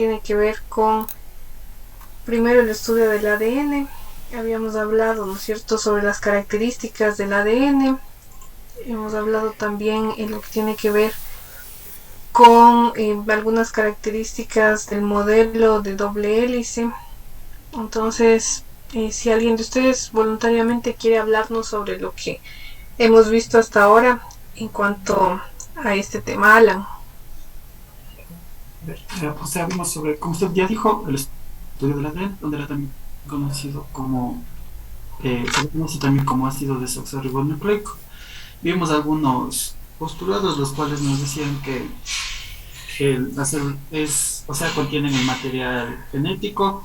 tiene que ver con primero el estudio del ADN. Habíamos hablado, ¿no es cierto?, sobre las características del ADN. Hemos hablado también en lo que tiene que ver con algunas características del modelo de doble hélice. Entonces, si alguien de ustedes voluntariamente quiere hablarnos sobre lo que hemos visto hasta ahora en cuanto a este tema, Alan. O sea, vimos sobre, como usted ya dijo, el estudio de la ADN, donde era también conocido como, se le conoce también como ácido desoxirribonucleico. Vimos algunos postulados, los cuales nos decían que la célula es, o sea, contienen el material genético,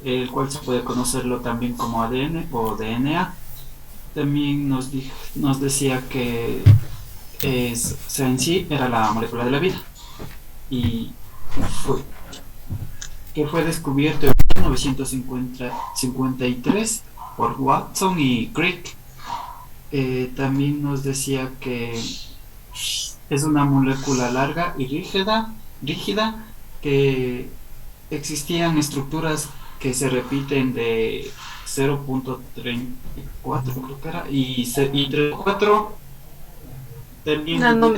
el cual se puede conocerlo también como ADN o DNA. También nos decía que o sea, en sí era la molécula de la vida y fue, que fue descubierto en 1953 por Watson y Crick. También nos decía que es una molécula larga y rígida, que existían estructuras que se repiten de 0.34 creo que era y 34. No, También no,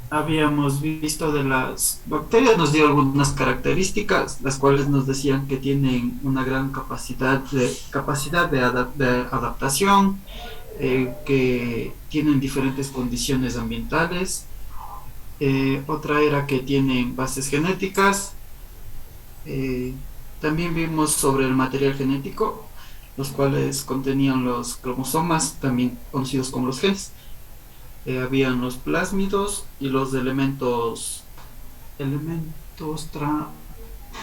habíamos visto de las bacterias, nos dio algunas características, las cuales nos decían que tienen una gran capacidad de adaptación, que tienen diferentes condiciones ambientales. Otra era que tienen bases genéticas. Eh, También vimos sobre el material genético, los cuales contenían los cromosomas, también conocidos como los genes. Habían los plásmidos y los elementos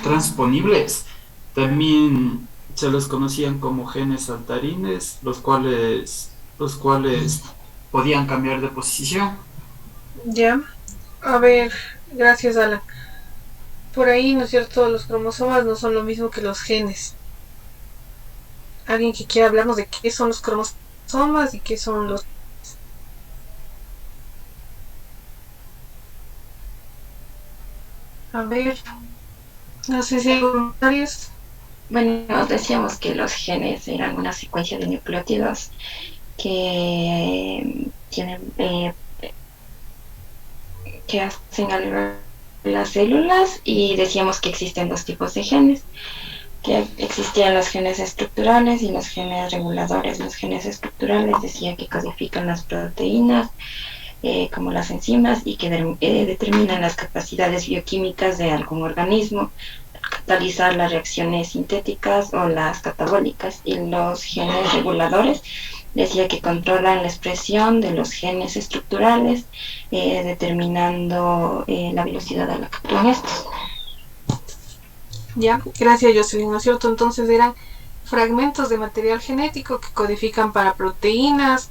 transponibles. También se los conocían como genes saltarines, los cuales podían cambiar de posición. ya. A ver, gracias, Alan. Por ahí, ¿no es cierto?, los cromosomas no son lo mismo que los genes. Alguien que quiera hablarnos de qué son los cromosomas y qué son los... A ver, no sé si hay voluntarios. Bueno, decíamos que los genes eran una secuencia de nucleótidos que tienen que hacen a las células, y decíamos que existen dos tipos de genes, que existían los genes estructurales y los genes reguladores. Los genes estructurales decía que codifican las proteínas, como las enzimas, y que determinan las capacidades bioquímicas de algún organismo, catalizar las reacciones sintéticas o las catabólicas. Y los genes reguladores decía que controlan la expresión de los genes estructurales, determinando la velocidad a la que actúan estos. Ya, gracias, Jocelyn, ¿no es cierto? Entonces eran fragmentos de material genético que codifican para proteínas,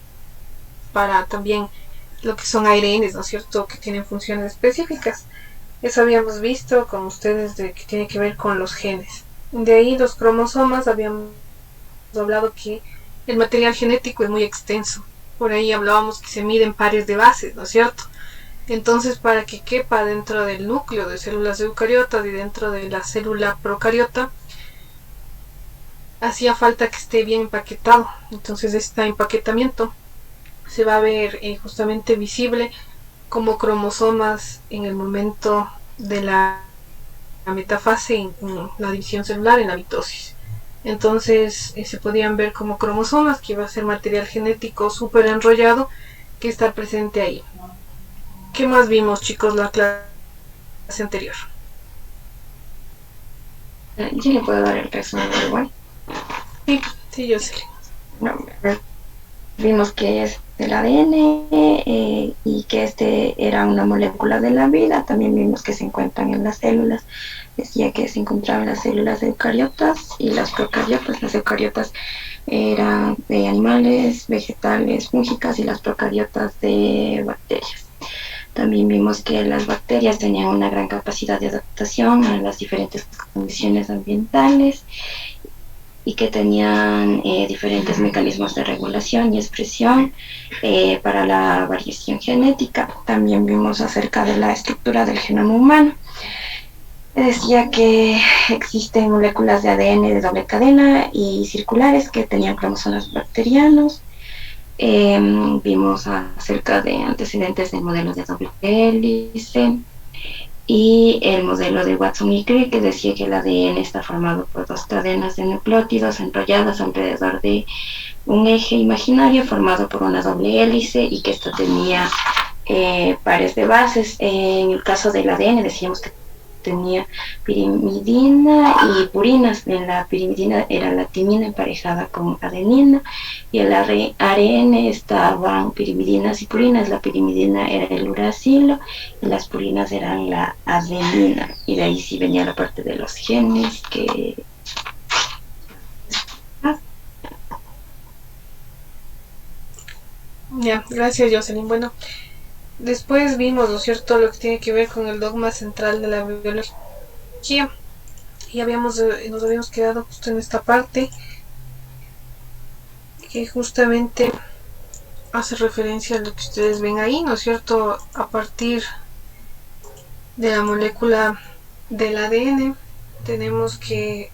para también lo que son ARNs, ¿no es cierto?, que tienen funciones específicas. Eso habíamos visto con ustedes de que tiene que ver con los genes. De ahí los cromosomas, habíamos hablado que el material genético es muy extenso. Por ahí hablábamos que se miden pares de bases, ¿no es cierto? Entonces, para que quepa dentro del núcleo de células eucariotas y dentro de la célula procariota, hacía falta que esté bien empaquetado. Entonces, este empaquetamiento se va a ver justamente visible como cromosomas en el momento de la metafase en la división celular, en la mitosis. Entonces se podían ver como cromosomas, que iba a ser material genético súper enrollado que está presente ahí. ¿Qué más vimos, chicos, la clase anterior? Yo le puedo dar el resumen igual. Sí, sí, yo sé. No, vimos que es del ADN, y que este era una molécula de la vida. También vimos que se encuentran en las células. Decía que se encontraban en las células eucariotas y las procariotas. Las eucariotas eran de animales, vegetales, fúngicas, y las procariotas de bacterias. También vimos que las bacterias tenían una gran capacidad de adaptación a las diferentes condiciones ambientales, y que tenían diferentes mecanismos de regulación y expresión para la variación genética. También vimos acerca de la estructura del genoma humano. Decía que existen moléculas de ADN de doble cadena y circulares que tenían cromosomas bacterianos. Vimos acerca de antecedentes del modelo de doble hélice y el modelo de Watson y Crick, que decía que el ADN está formado por dos cadenas de nucleótidos enrolladas alrededor de un eje imaginario formado por una doble hélice y que esto tenía pares de bases. En el caso del ADN decíamos que tenía pirimidina y purinas. En la pirimidina era la timina emparejada con adenina y el ARN estaban pirimidinas y purinas. La pirimidina era el uracilo y las purinas eran la adenina, y de ahí sí venía la parte de los genes que Ya, gracias Jocelyn. Bueno, después vimos, ¿no es cierto?, lo que tiene que ver con el dogma central de la biología. Y nos habíamos quedado justo en esta parte que justamente hace referencia a lo que ustedes ven ahí, ¿no es cierto? A partir de la molécula del ADN tenemos que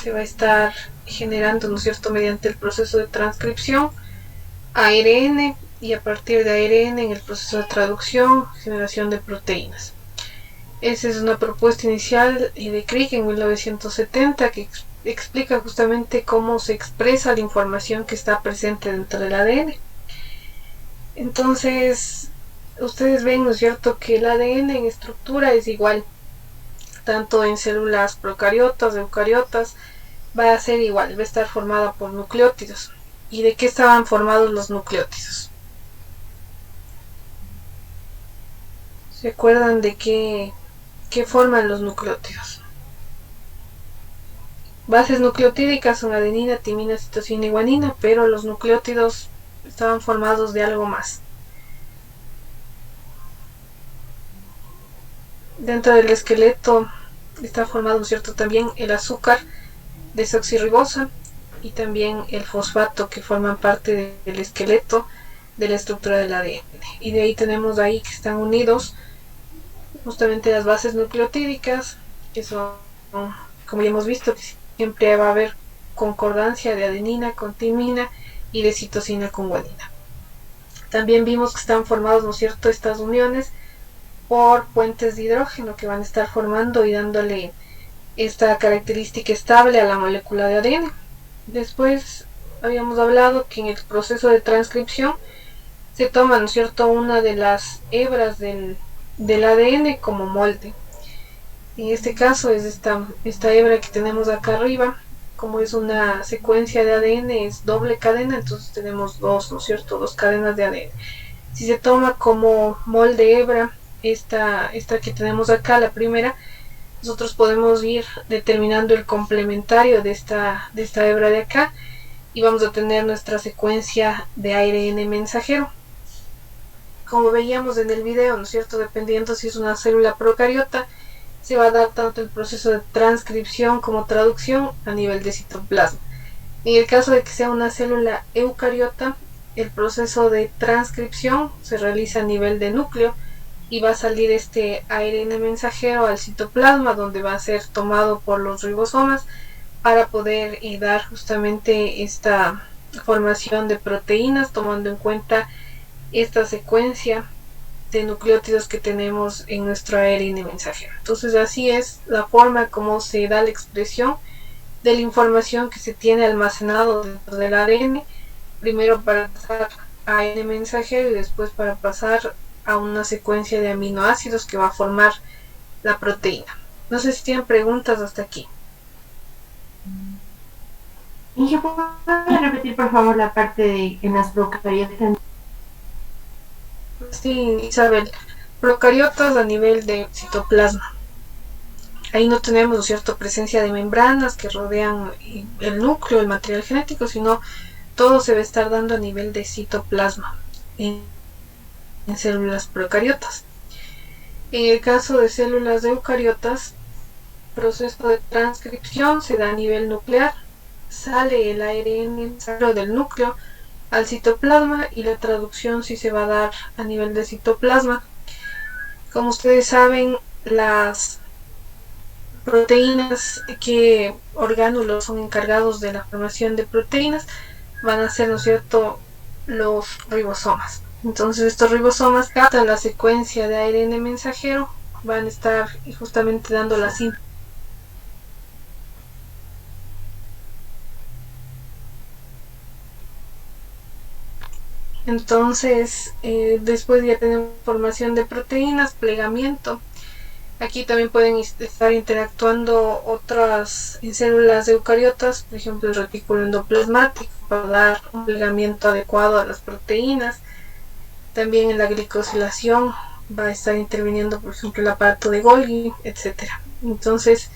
se va a estar generando, ¿no es cierto?, mediante el proceso de transcripción ARN, y a partir de ARN en el proceso de traducción, generación de proteínas. Esa es una propuesta inicial de Crick en 1970 que explica justamente cómo se expresa la información que está presente dentro del ADN. Entonces, ustedes ven, ¿no es cierto?, que el ADN en estructura es igual, tanto en células procariotas, eucariotas, va a ser igual, va a estar formada por nucleótidos. ¿Y de qué estaban formados los nucleótidos? ¿Se acuerdan de qué forman los nucleótidos? Bases nucleotídicas son adenina, timina, citosina y guanina, pero los nucleótidos estaban formados de algo más. Dentro del esqueleto está formado, ¿no es cierto?, también el azúcar desoxirribosa y también el fosfato, que forman parte del esqueleto de la estructura del ADN. Y de ahí tenemos ahí que están unidos justamente las bases nucleotídicas, que son, como ya hemos visto, que siempre va a haber concordancia de adenina con timina y de citosina con guanina. También vimos que están formados, ¿no es cierto?, estas uniones por puentes de hidrógeno que van a estar formando y dándole esta característica estable a la molécula de ADN. Después habíamos hablado que en el proceso de transcripción se toma, ¿no es cierto?, una de las hebras del ADN como molde. En este caso es esta hebra que tenemos acá arriba. Como es una secuencia de ADN, es doble cadena, entonces tenemos dos, ¿no es cierto?, dos cadenas de ADN. Si se toma como molde hebra esta que tenemos acá, la primera, nosotros podemos ir determinando el complementario de esta hebra de acá y vamos a tener nuestra secuencia de ARN mensajero. Como veíamos en el video, ¿no es cierto?, dependiendo si es una célula procariota, se va a dar tanto el proceso de transcripción como traducción a nivel de citoplasma. En el caso de que sea una célula eucariota, el proceso de transcripción se realiza a nivel de núcleo y va a salir este ARN mensajero al citoplasma, donde va a ser tomado por los ribosomas para poder dar justamente esta formación de proteínas, tomando en cuenta esta secuencia de nucleótidos que tenemos en nuestro ARN mensajero. Entonces así es la forma como se da la expresión de la información que se tiene almacenado dentro del ADN, primero para pasar a ARN mensajero y después para pasar a una secuencia de aminoácidos que va a formar la proteína. No sé si tienen preguntas hasta aquí. ¿Y puede repetir por favor la parte de en las procariotas? Sí, Isabel, procariotas a nivel de citoplasma. Ahí no tenemos, ¿no es cierto?, presencia de membranas que rodean el núcleo, el material genético, sino todo se va a estar dando a nivel de citoplasma en células procariotas. En el caso de células eucariotas, proceso de transcripción se da a nivel nuclear, sale el ARN del núcleo al citoplasma y la traducción sí se va a dar a nivel de citoplasma. Como ustedes saben, las proteínas, qué orgánulos son encargados de la formación de proteínas, van a ser, ¿no es cierto?, los ribosomas. Entonces estos ribosomas captan la secuencia de ARN mensajero, van a estar justamente dando la síntesis. Entonces, después ya tenemos formación de proteínas, plegamiento. Aquí también pueden estar interactuando otras células eucariotas, por ejemplo el retículo endoplasmático, para dar un plegamiento adecuado a las proteínas. También en la glicosilación va a estar interviniendo, por ejemplo, el aparato de Golgi, etcétera. Entonces,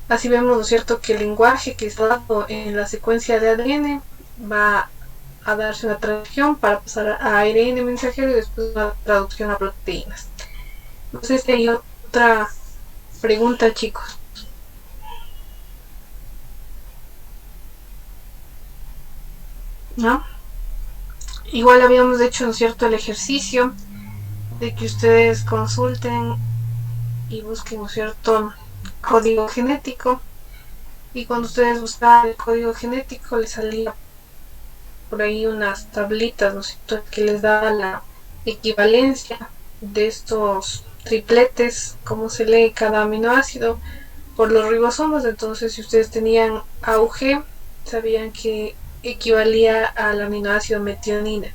así vemos, ¿no es cierto?, que el lenguaje que está dado en la secuencia de ADN va a darse una traducción para pasar a ARN mensajero y después una traducción a proteínas. No sé si hay otra pregunta, chicos. ¿No? Igual habíamos hecho, ¿no es cierto?, el ejercicio de que ustedes consulten y busquen, ¿no es cierto?, código genético, y cuando ustedes buscaban el código genético les salía por ahí unas tablitas, ¿no es cierto?, que les da la equivalencia de estos tripletes, cómo se lee cada aminoácido por los ribosomas. Entonces, si ustedes tenían AUG, sabían que equivalía al aminoácido metionina.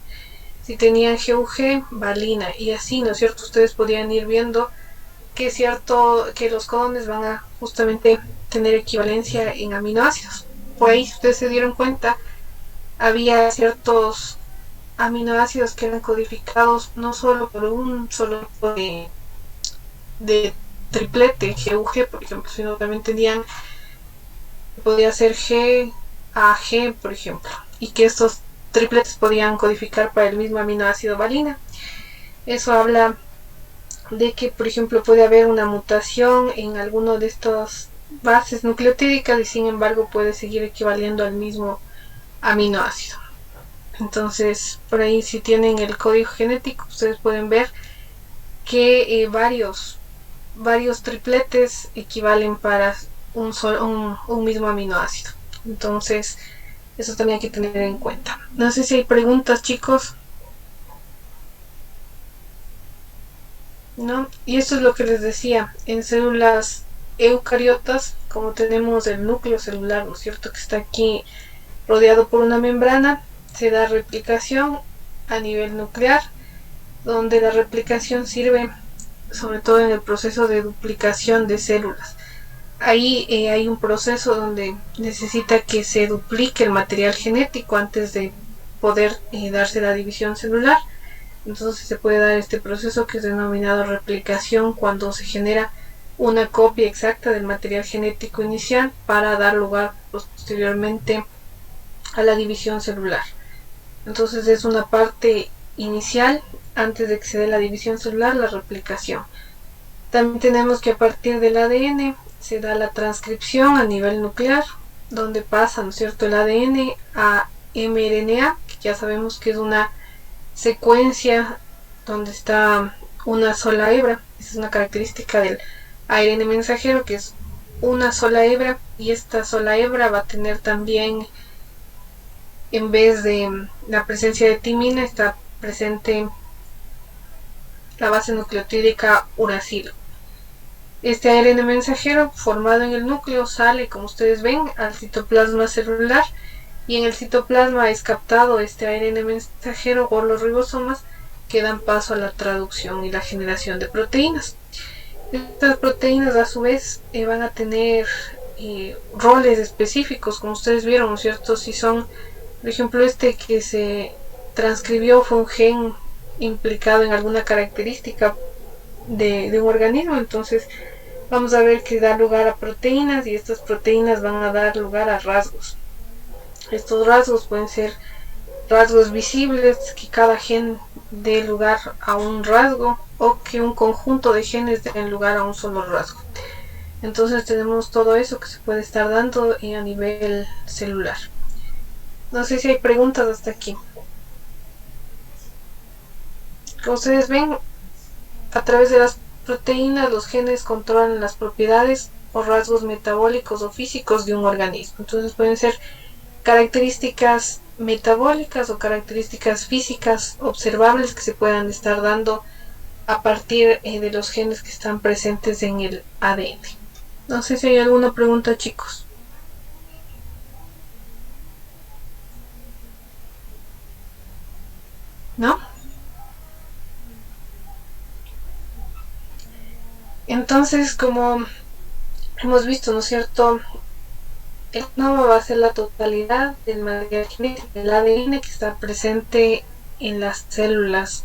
Si tenían GUG, valina, y así, ¿no es cierto?, ustedes podían ir viendo que es cierto que los codones van a justamente tener equivalencia en aminoácidos. Por ahí, si ustedes se dieron cuenta, había ciertos aminoácidos que eran codificados no solo por un solo tipo de triplete, GUG, por ejemplo, sino también tenían, podía ser G a G, por ejemplo, y que estos tripletes podían codificar para el mismo aminoácido valina. Eso habla de que, por ejemplo, puede haber una mutación en alguno de estas bases nucleotídicas y sin embargo puede seguir equivaliendo al mismo aminoácido. Entonces, por ahí, si tienen el código genético, ustedes pueden ver que varios tripletes equivalen para un mismo aminoácido. Entonces, eso también hay que tener en cuenta. No sé si hay preguntas, chicos. ¿No? Y esto es lo que les decía. En células eucariotas, como tenemos el núcleo celular, ¿no es cierto?, que está aquí rodeado por una membrana, se da replicación a nivel nuclear, donde la replicación sirve sobre todo en el proceso de duplicación de células. Ahí hay un proceso donde necesita que se duplique el material genético antes de poder darse la división celular. Entonces se puede dar este proceso que es denominado replicación, cuando se genera una copia exacta del material genético inicial para dar lugar posteriormente a la división celular. Entonces es una parte inicial antes de que se dé la división celular, la replicación. También tenemos que a partir del ADN se da la transcripción a nivel nuclear, donde pasa, ¿no es cierto?, el ADN a mRNA, que ya sabemos que es una secuencia donde está una sola hebra. Esa es una característica del ARN mensajero, que es una sola hebra, y esta sola hebra va a tener también, en vez de la presencia de timina, está presente la base nucleotídica uracilo. Este ARN mensajero formado en el núcleo sale, como ustedes ven, al citoplasma celular, y en el citoplasma es captado este ARN mensajero por los ribosomas, que dan paso a la traducción y la generación de proteínas. Estas proteínas, a su vez, van a tener roles específicos, como ustedes vieron, ¿no es cierto? Si son, por ejemplo, este que se transcribió fue un gen implicado en alguna característica de un organismo, entonces vamos a ver que da lugar a proteínas, y estas proteínas van a dar lugar a rasgos. Estos rasgos pueden ser rasgos visibles, que cada gen dé lugar a un rasgo, o que un conjunto de genes den lugar a un solo rasgo. Entonces tenemos todo eso que se puede estar dando a nivel celular. No sé si hay preguntas hasta aquí. Como ustedes ven, a través de las proteínas los genes controlan las propiedades o rasgos metabólicos o físicos de un organismo. Entonces pueden ser características metabólicas o características físicas observables que se puedan estar dando a partir de los genes que están presentes en el ADN. No sé si hay alguna pregunta, chicos. ¿No? Entonces, como hemos visto, ¿no es cierto? El genoma va a ser la totalidad del material genético del ADN que está presente en las células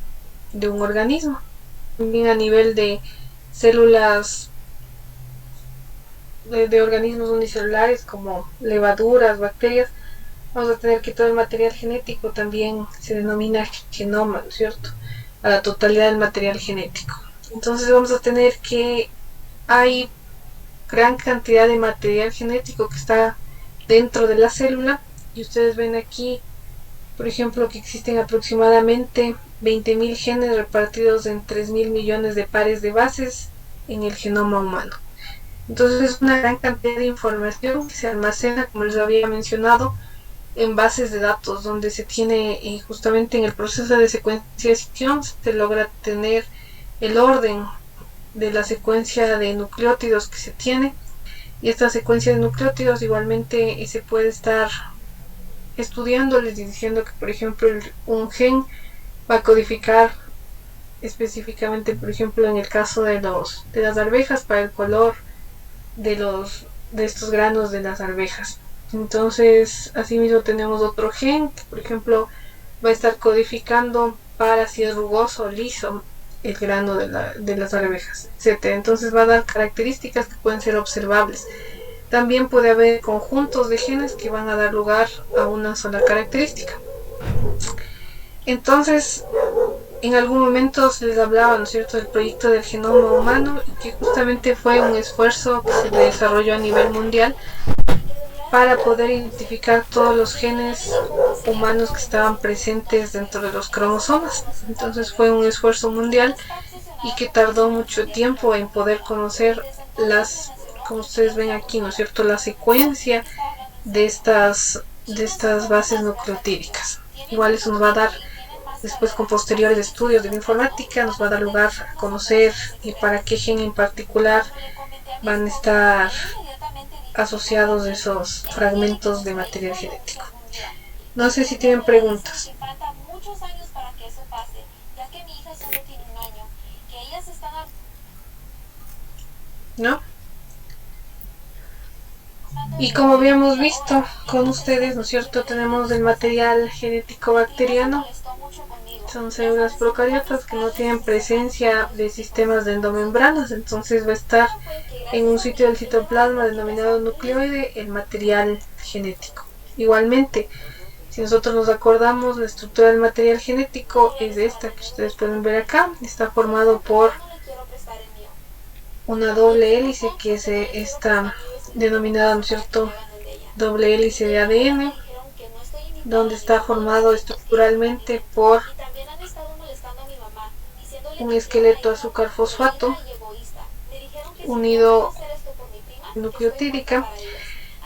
de un organismo. También a nivel de células de organismos unicelulares como levaduras, bacterias, vamos a tener que todo el material genético también se denomina genoma, ¿no es cierto? A la totalidad del material genético. Entonces vamos a tener que hay gran cantidad de material genético que está dentro de la célula, y ustedes ven aquí, por ejemplo, que existen aproximadamente 20.000 genes repartidos en 3.000 millones de pares de bases en el genoma humano. Entonces es una gran cantidad de información que se almacena, como les había mencionado, en bases de datos, donde se tiene justamente en el proceso de secuenciación se logra tener el orden de la secuencia de nucleótidos que se tiene, y esta secuencia de nucleótidos igualmente se puede estar estudiándoles y diciendo que, por ejemplo, un gen va a codificar específicamente, por ejemplo, en el caso de las arvejas, para el color de estos granos de las arvejas. Entonces, asimismo tenemos otro gen que, por ejemplo, va a estar codificando para si es rugoso o liso el grano de las arvejas, etc. Entonces va a dar características que pueden ser observables. También puede haber conjuntos de genes que van a dar lugar a una sola característica. Entonces, en algún momento se les hablaba, ¿no es cierto?, del proyecto del genoma humano, y que justamente fue un esfuerzo que se desarrolló a nivel mundial para poder identificar todos los genes humanos que estaban presentes dentro de los cromosomas. Entonces fue un esfuerzo mundial y que tardó mucho tiempo en poder conocer como ustedes ven aquí, ¿no es cierto?, la secuencia de estas bases nucleotídicas. Igual eso nos va a dar, después con posteriores estudios de la informática, nos va a dar lugar a conocer para qué gen en particular van a estar asociados esos fragmentos de material genético. No sé si tienen preguntas. ¿No? Y como habíamos visto con ustedes, ¿no es cierto?, tenemos el material genético bacteriano. Son células procariotas que no tienen presencia de sistemas de endomembranas, entonces va a estar en un sitio del citoplasma denominado nucleoide el material genético. Igualmente, si nosotros nos acordamos, la estructura del material genético es esta que ustedes pueden ver acá. Está formado por una doble hélice, que es esta denominada, ¿no es cierto?, doble hélice de ADN, donde está formado estructuralmente por un esqueleto azúcar fosfato unido nucleotídica,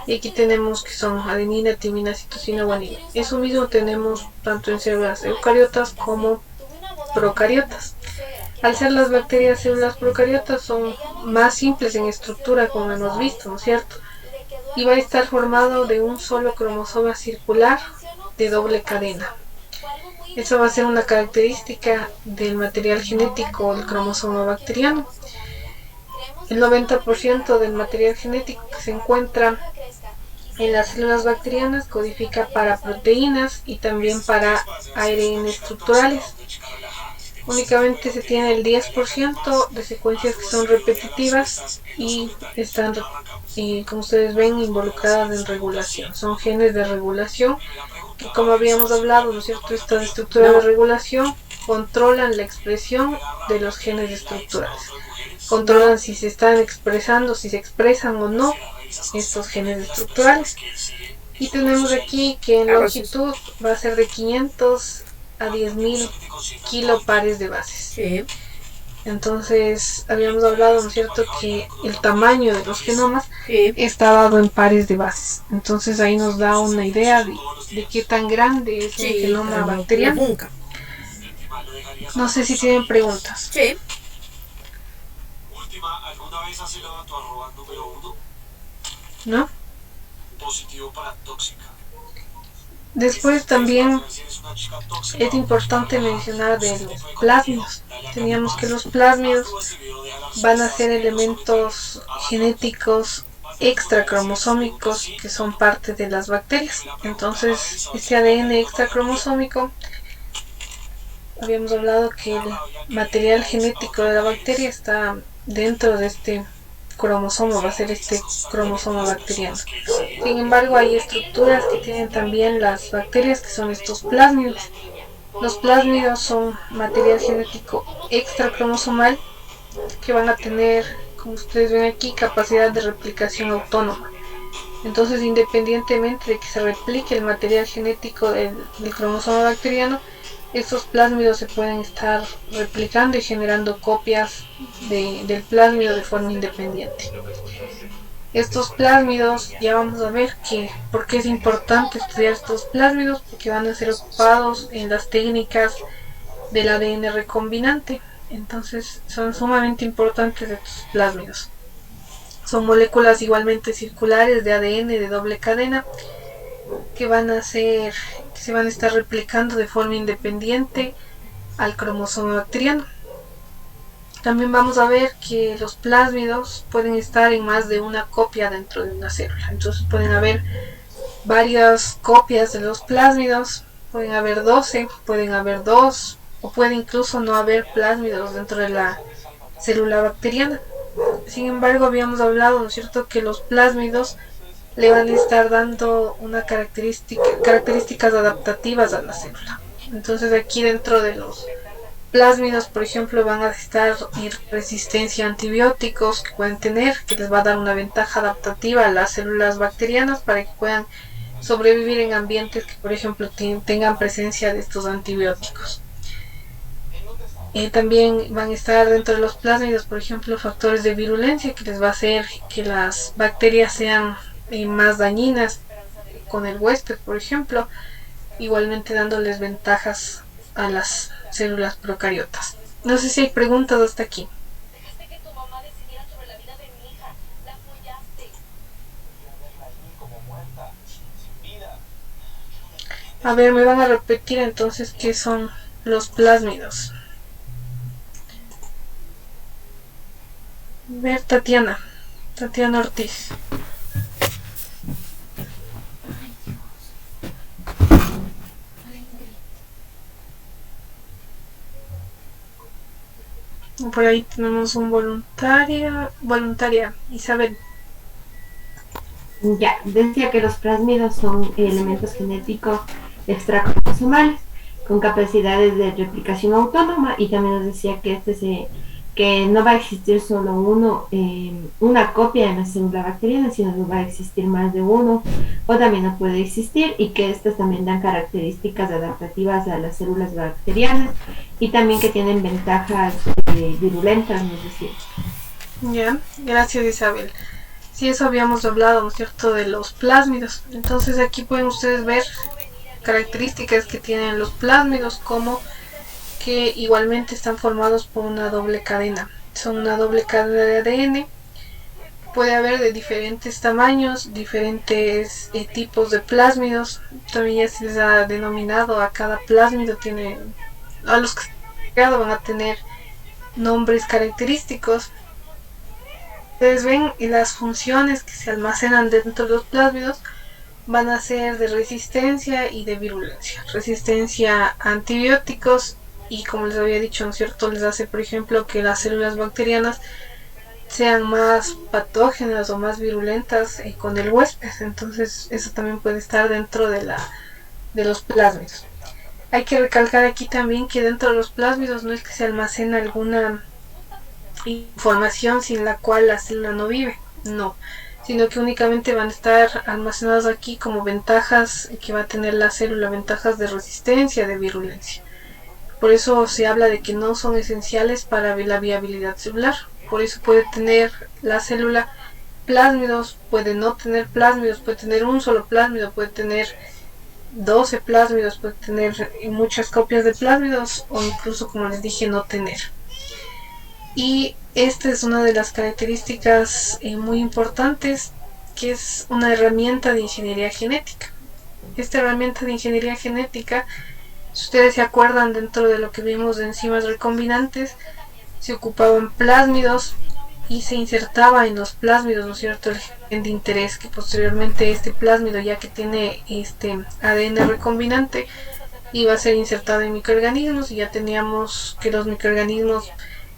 y aquí tenemos que son adenina, timina, citosina, guanina. Eso mismo tenemos tanto en células eucariotas como procariotas. Al ser las bacterias células procariotas son más simples en estructura, como hemos visto, ¿no es cierto?, y va a estar formado de un solo cromosoma circular de doble cadena. Eso va a ser una característica del material genético del cromosoma bacteriano. El 90% del material genético que se encuentra en las células bacterianas codifica para proteínas y también para ARN estructurales. Únicamente se tiene el 10% de secuencias que son repetitivas y están, como ustedes ven, involucradas en regulación. Son genes de regulación que, como habíamos hablado, ¿no es cierto?, estas estructuras de regulación controlan la expresión de los genes estructurales. Controlan si se están expresando, si se expresan o no estos genes estructurales. Y tenemos aquí que en longitud va a ser de 500 a 10.000 kilopares de bases. Sí. Entonces habíamos hablado, ¿no es cierto?, que el tamaño de los genomas Sí. está dado en pares de bases. Entonces ahí nos da una idea de qué tan grande es el genoma la bacteriano. punca. No sé si tienen preguntas. Sí. Última, ¿alguna vez has helado tu arroba número 1? ¿No? Positivo para tóxica. Después también es importante mencionar de los plásmidos. Teníamos que los plásmidos van a ser elementos genéticos extracromosómicos que son parte de las bacterias. Entonces, este ADN extracromosómico, habíamos hablado que el material genético de la bacteria está dentro de este cromosoma, va a ser este cromosoma bacteriano. Sin embargo, hay estructuras que tienen también las bacterias, que son estos plásmidos. Los plásmidos son material genético extracromosomal que van a tener, como ustedes ven aquí, capacidad de replicación autónoma. Entonces, independientemente de que se replique el material genético del cromosoma bacteriano, estos plásmidos se pueden estar replicando y generando copias del plásmido de forma independiente. Estos plásmidos, ya vamos a ver que por qué es importante estudiar estos plásmidos, porque van a ser ocupados en las técnicas del ADN recombinante. Entonces son sumamente importantes estos plásmidos. Son moléculas igualmente circulares de ADN de doble cadena que se van a estar replicando de forma independiente al cromosoma bacteriano. También vamos a ver que los plásmidos pueden estar en más de una copia dentro de una célula. Entonces pueden haber varias copias de los plásmidos, pueden haber 12, pueden haber 2, o puede incluso no haber plásmidos dentro de la célula bacteriana. Sin embargo, habíamos hablado, ¿no es cierto?, que los plásmidos le van a estar dando una características adaptativas a la célula. Entonces aquí dentro de los plásmidos, por ejemplo, van a estar resistencia a antibióticos que pueden tener, que les va a dar una ventaja adaptativa a las células bacterianas para que puedan sobrevivir en ambientes que, por ejemplo, tengan presencia de estos antibióticos. También van a estar dentro de los plásmidos, por ejemplo, factores de virulencia que les va a hacer que las bacterias sean más dañinas con el huésped, por ejemplo, igualmente dándoles ventajas a las células procariotas. No sé si hay preguntas hasta aquí. A ver, me van a repetir entonces qué son los plásmidos. A ver, Tatiana Ortiz. Por ahí tenemos un voluntaria, Isabel. Ya, decía que los plásmidos son elementos genéticos extracromosomales con capacidades de replicación autónoma, y también nos decía que que no va a existir solo una copia en la célula bacteriana, sino que va a existir más de uno, o también no puede existir, y que estas también dan características adaptativas a las células bacterianas, y también que tienen ventajas virulentas, nos decía. Ya, gracias Isabel. Sí, eso habíamos hablado, ¿no es cierto?, de los plásmidos. Entonces aquí pueden ustedes ver características que tienen los plásmidos, como que igualmente están formados por una doble cadena. Son una doble cadena de ADN. Puede haber de diferentes tamaños, diferentes tipos de plásmidos. También ya se les ha denominado a cada plásmido, a los que van a tener nombres característicos. Ustedes ven, y las funciones que se almacenan dentro de los plásmidos van a ser de resistencia y de virulencia. Resistencia a antibióticos, y como les había dicho, ¿no es cierto?, les hace, por ejemplo, que las células bacterianas sean más patógenas o más virulentas con el huésped. Entonces eso también puede estar dentro de los plásmidos. Hay que recalcar aquí también que dentro de los plásmidos no es que se almacena alguna información sin la cual la célula no vive, no, sino que únicamente van a estar almacenados aquí como ventajas que va a tener la célula, ventajas de resistencia, de virulencia. Por eso se habla de que no son esenciales para la viabilidad celular. Por eso puede tener la célula plásmidos, puede no tener plásmidos, puede tener un solo plásmido, puede tener 12 plásmidos, puede tener muchas copias de plásmidos o incluso, como les dije, no tener. Y esta es una de las características muy importantes, que es una herramienta de ingeniería genética. Esta herramienta de ingeniería genética, si ustedes se acuerdan, dentro de lo que vimos de enzimas recombinantes, se ocupaban plásmidos y se insertaba en los plásmidos, ¿no es cierto?, el gen de interés, que posteriormente este plásmido, ya que tiene este ADN recombinante, iba a ser insertado en microorganismos, y ya teníamos que los microorganismos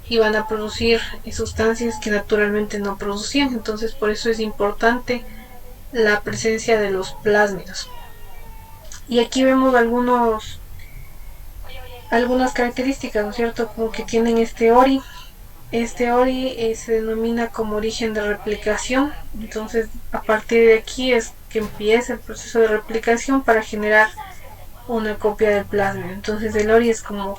iban a producir sustancias que naturalmente no producían. Entonces por eso es importante la presencia de los plásmidos. Y aquí vemos algunas características, ¿no es cierto?, como que tienen este ORI. Este ORI se denomina como origen de replicación. Entonces a partir de aquí es que empieza el proceso de replicación para generar una copia del plásmido. Entonces el ORI es como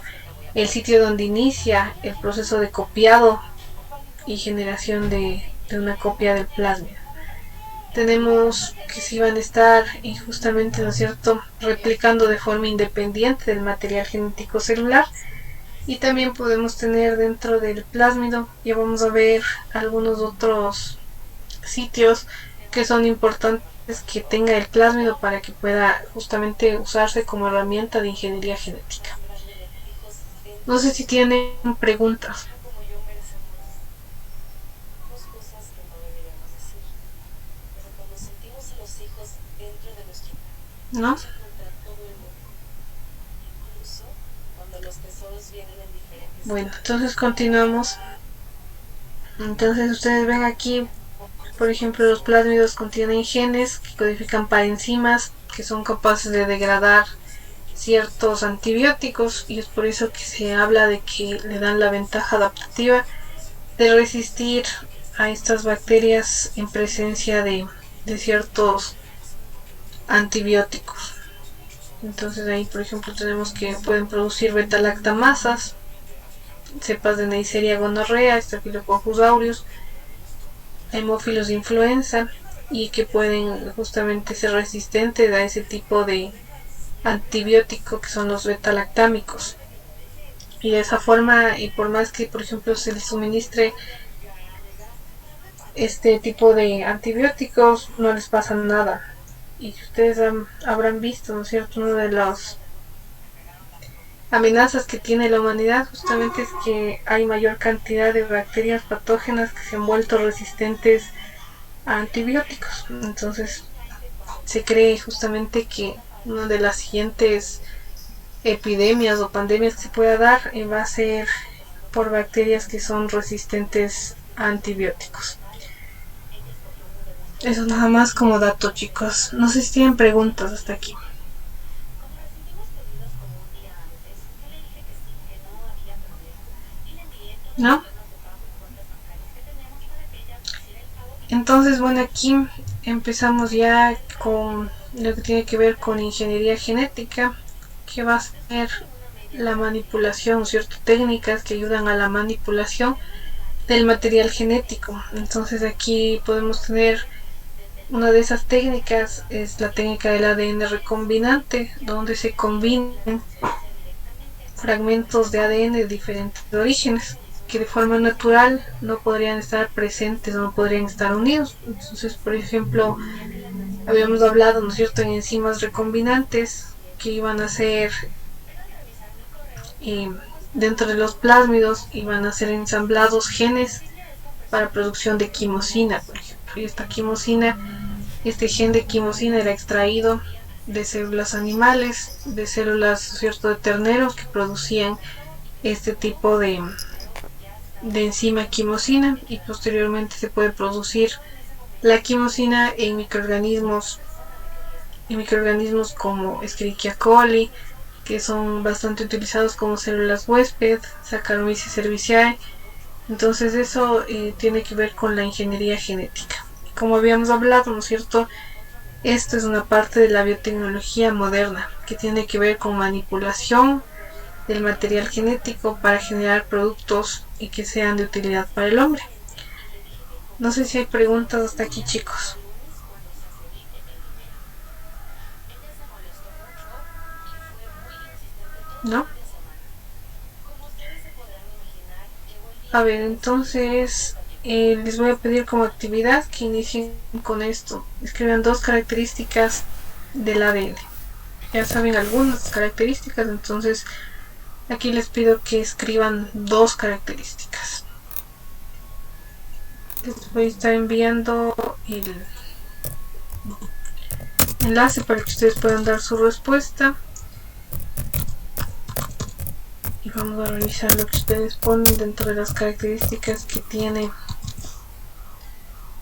el sitio donde inicia el proceso de copiado y generación de una copia del plásmido. Tenemos que si van a estar justamente, ¿no es cierto?, replicando de forma independiente del material genético celular. Y también podemos tener dentro del plásmido, ya vamos a ver algunos otros sitios que son importantes que tenga el plásmido para que pueda justamente usarse como herramienta de ingeniería genética. No sé si tienen preguntas. ¿No? Bueno, entonces continuamos. Entonces ustedes ven aquí, por ejemplo, los plásmidos contienen genes que codifican parenzimas que son capaces de degradar ciertos antibióticos, y es por eso que se habla de que le dan la ventaja adaptativa de resistir a estas bacterias en presencia de ciertos antibióticos. Entonces ahí, por ejemplo, tenemos que pueden producir beta-lactamasas, cepas de Neisseria gonorrea, Staphylococcus aureus, hemófilos de influenza, y que pueden justamente ser resistentes a ese tipo de antibiótico que son los beta-lactámicos. Y de esa forma, y por más que por ejemplo se les suministre este tipo de antibióticos, no les pasa nada. Y ustedes habrán visto, ¿no es cierto?, una de las amenazas que tiene la humanidad justamente es que hay mayor cantidad de bacterias patógenas que se han vuelto resistentes a antibióticos. Entonces se cree justamente que una de las siguientes epidemias o pandemias que se pueda dar va a ser por bacterias que son resistentes a antibióticos. Eso nada más como dato, chicos. No sé si tienen preguntas hasta aquí. ¿No? Entonces, bueno, aquí empezamos ya con lo que tiene que ver con ingeniería genética, que va a ser la manipulación, ciertas técnicas que ayudan a la manipulación del material genético. Entonces aquí podemos tener una de esas técnicas, es la técnica del ADN recombinante, donde se combinan fragmentos de ADN de diferentes orígenes que de forma natural no podrían estar presentes o no podrían estar unidos. Entonces, por ejemplo, habíamos hablado, ¿no es cierto?, en enzimas recombinantes que iban a ser dentro de los plásmidos, iban a ser ensamblados genes para producción de quimosina, por ejemplo. Y esta quimosina, este gen de quimosina era extraído de células animales, de células, ¿cierto?, de terneros que producían este tipo de enzima quimosina, y posteriormente se puede producir la quimosina en microorganismos como Escherichia coli, que son bastante utilizados como células huésped, Saccharomyces cerevisiae. Entonces eso tiene que ver con la ingeniería genética. Como habíamos hablado, ¿no es cierto?, esto es una parte de la biotecnología moderna que tiene que ver con manipulación del material genético para generar productos y que sean de utilidad para el hombre. No sé si hay preguntas hasta aquí, chicos. ¿No? A ver, entonces les voy a pedir como actividad que inicien con esto. Escriban 2 características del ADN. Ya saben algunas características, entonces aquí les pido que escriban 2 características. Les voy a estar enviando el enlace para que ustedes puedan dar su respuesta. Y vamos a revisar lo que ustedes ponen dentro de las características que tiene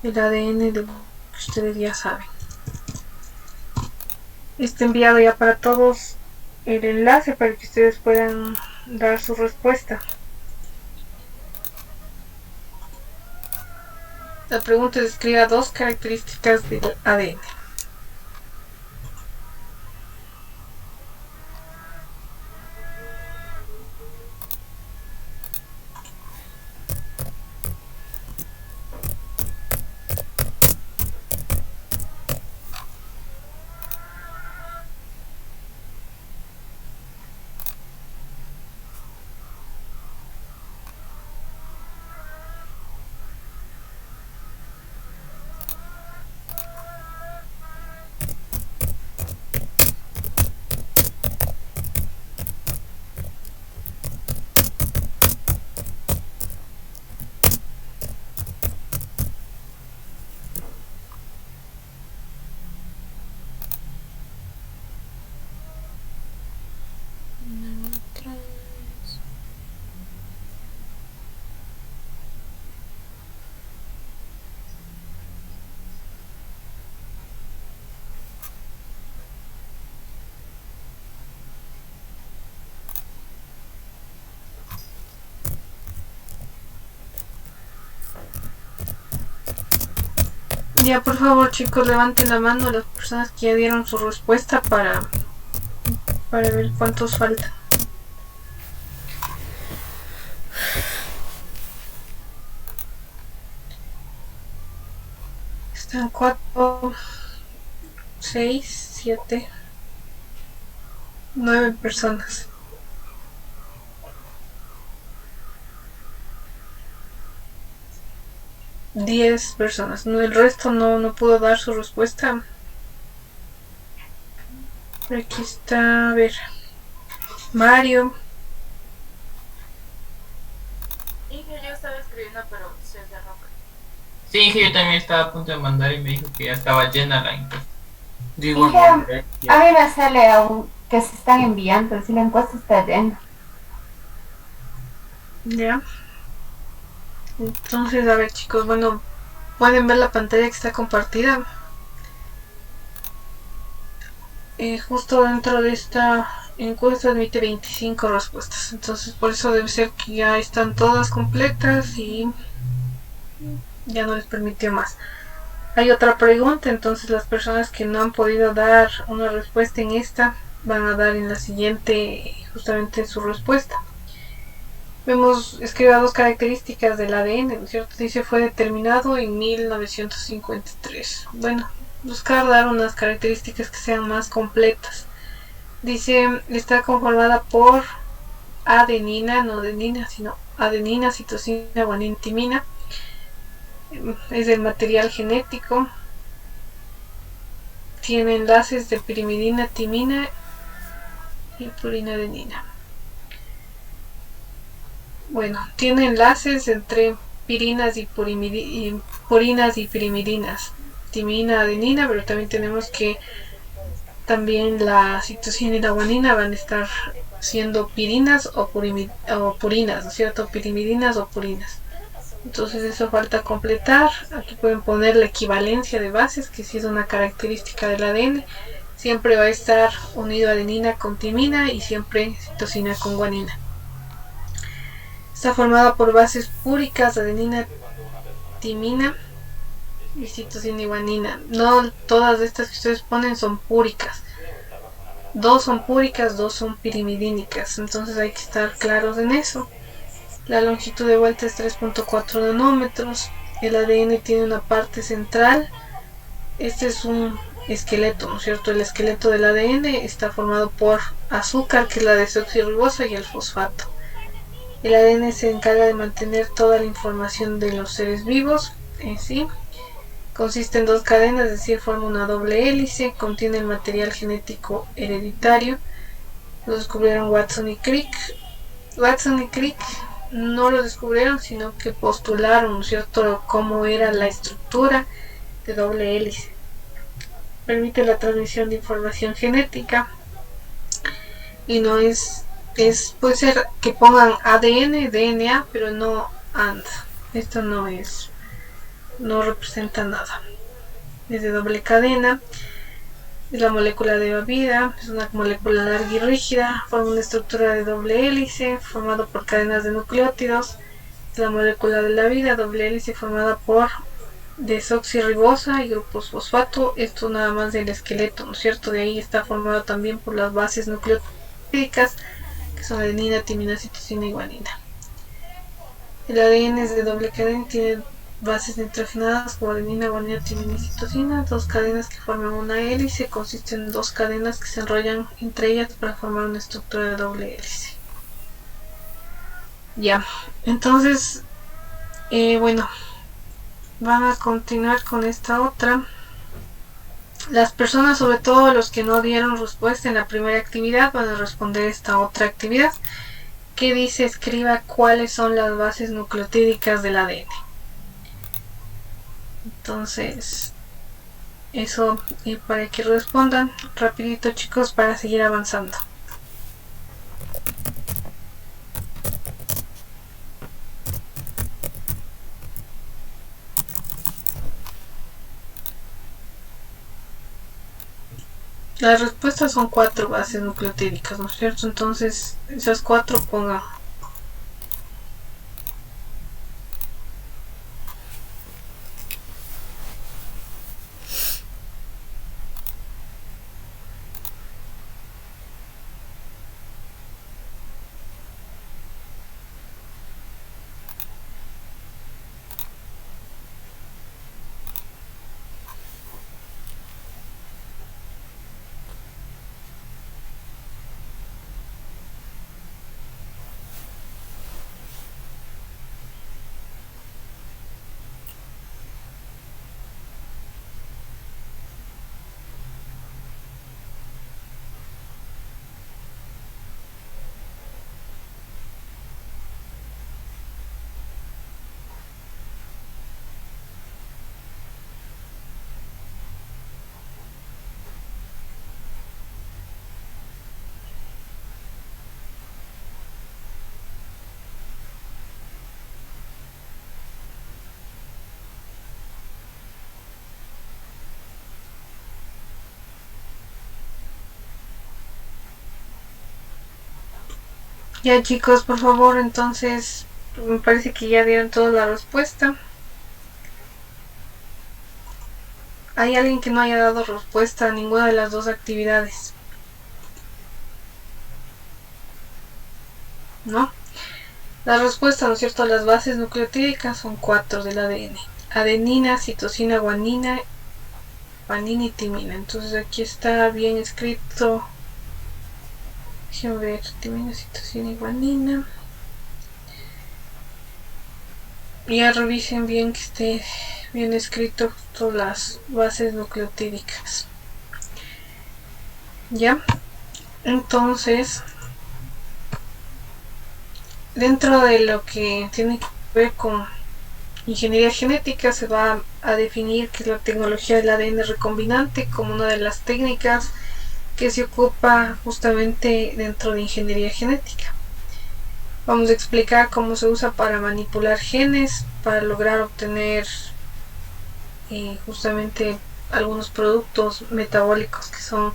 el ADN de lo que ustedes ya saben. Está enviado ya para todos el enlace para que ustedes puedan dar su respuesta. La pregunta es: escriba 2 características del ADN. Ya, por favor, chicos, levanten la mano las personas que ya dieron su respuesta para ver cuántos faltan. Están 4, 6, 7, 9 personas. Diez personas. No, el resto no pudo dar su respuesta. Pero aquí está, a ver, Mario. Inge, yo estaba escribiendo, pero se cerró. Sí, Inge, yo también estaba a punto de mandar y me dijo que ya estaba llena la encuesta. Digo, Inge, a mí me sale aún que se están enviando, si la encuesta está llena. Ya. Entonces, a ver, chicos, bueno, pueden ver la pantalla que está compartida. Justo dentro de esta encuesta admite 25 respuestas. Entonces, por eso debe ser que ya están todas completas y ya no les permitió más. Hay otra pregunta, entonces las personas que no han podido dar una respuesta en esta van a dar en la siguiente justamente su respuesta. Vemos, escriba 2 características del ADN, ¿no es cierto? Dice fue determinado en 1953. Bueno, buscar dar unas características que sean más completas. Dice, está conformada por adenina, no adenina, sino adenina, citosina, guanina, timina. Es el material genético. Tiene enlaces de pirimidina, timina y purinadenina. Bueno, tiene enlaces entre pirinas y purinas y pirimidinas, timina, adenina, pero también tenemos que también la citosina y la guanina van a estar siendo pirinas o purinas, ¿no es cierto? Pirimidinas o purinas. Entonces eso falta completar. Aquí pueden poner la equivalencia de bases, que sí es una característica del ADN. Siempre va a estar unido adenina con timina y siempre citosina con guanina. Está formada por bases púricas, adenina, timina y citosina y guanina. No todas estas que ustedes ponen son púricas. 2 son púricas, 2 son pirimidínicas, entonces hay que estar claros en eso. La longitud de vuelta es 3.4 nanómetros. El ADN tiene una parte central. Este es un esqueleto, ¿no es cierto? El esqueleto del ADN está formado por azúcar, que es la desoxirribosa, y el fosfato. El ADN se encarga de mantener toda la información de los seres vivos en sí. Consiste en 2 cadenas, es decir, forma una doble hélice, contiene el material genético hereditario. Lo descubrieron Watson y Crick. Watson y Crick no lo descubrieron, sino que postularon, ¿no es cierto?, cómo era la estructura de doble hélice. Permite la transmisión de información genética y no puede ser que pongan ADN, DNA, pero no AND. Esto no representa nada. Es de doble cadena. Es la molécula de la vida, es una molécula larga y rígida, forma una estructura de doble hélice formado por cadenas de nucleótidos. Es la molécula de la vida, doble hélice formada por desoxirribosa y grupos fosfato. Esto nada más del esqueleto, ¿no es cierto? De ahí está formado también por las bases nucleotídicas, que son adenina, timina, citosina y guanina. El ADN es de doble cadena y tiene bases nitrogenadas como adenina, guanina, timina y citosina, 2 cadenas que forman una hélice. Consisten en 2 cadenas que se enrollan entre ellas para formar una estructura de doble hélice. Ya, entonces, bueno, van a continuar con esta otra. Las personas, sobre todo los que no dieron respuesta en la primera actividad, van a responder esta otra actividad que dice: escriba cuáles son las bases nucleotídicas del ADN. Entonces, eso, para que respondan rapidito, chicos, para seguir avanzando. Las respuestas son 4 bases nucleotídicas, ¿no es cierto? Entonces, esas 4 pongan. Ya, chicos, por favor, entonces me parece que ya dieron toda la respuesta. ¿Hay alguien que no haya dado respuesta a ninguna de las 2 actividades? ¿No? La respuesta, ¿no es cierto?, las bases nucleotídicas son 4 del ADN: adenina, citosina, guanina y timina. Entonces aquí está bien escrito. Déjenme ver: timina, citosina y guanina. Ya revisen bien que esté bien escrito todas las bases nucleotídicas. Ya, entonces, dentro de lo que tiene que ver con ingeniería genética, se va a definir que es la tecnología del ADN recombinante como una de las técnicas que se ocupa justamente dentro de ingeniería genética. Vamos a explicar cómo se usa para manipular genes, para lograr obtener justamente algunos productos metabólicos que son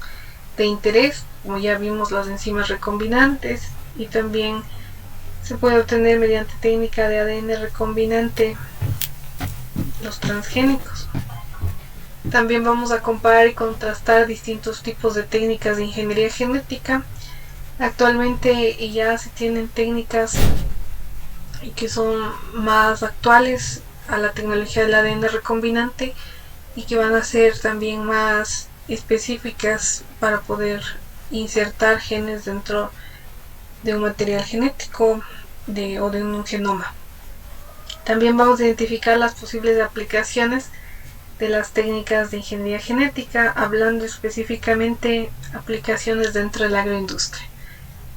de interés, como ya vimos las enzimas recombinantes, y también se puede obtener mediante técnica de ADN recombinante los transgénicos. También vamos a comparar y contrastar distintos tipos de técnicas de ingeniería genética. Actualmente ya se tienen técnicas que son más actuales a la tecnología del ADN recombinante y que van a ser también más específicas para poder insertar genes dentro de un material genético o de un genoma. También vamos a identificar las posibles aplicaciones de las técnicas de ingeniería genética, hablando específicamente aplicaciones dentro de la agroindustria.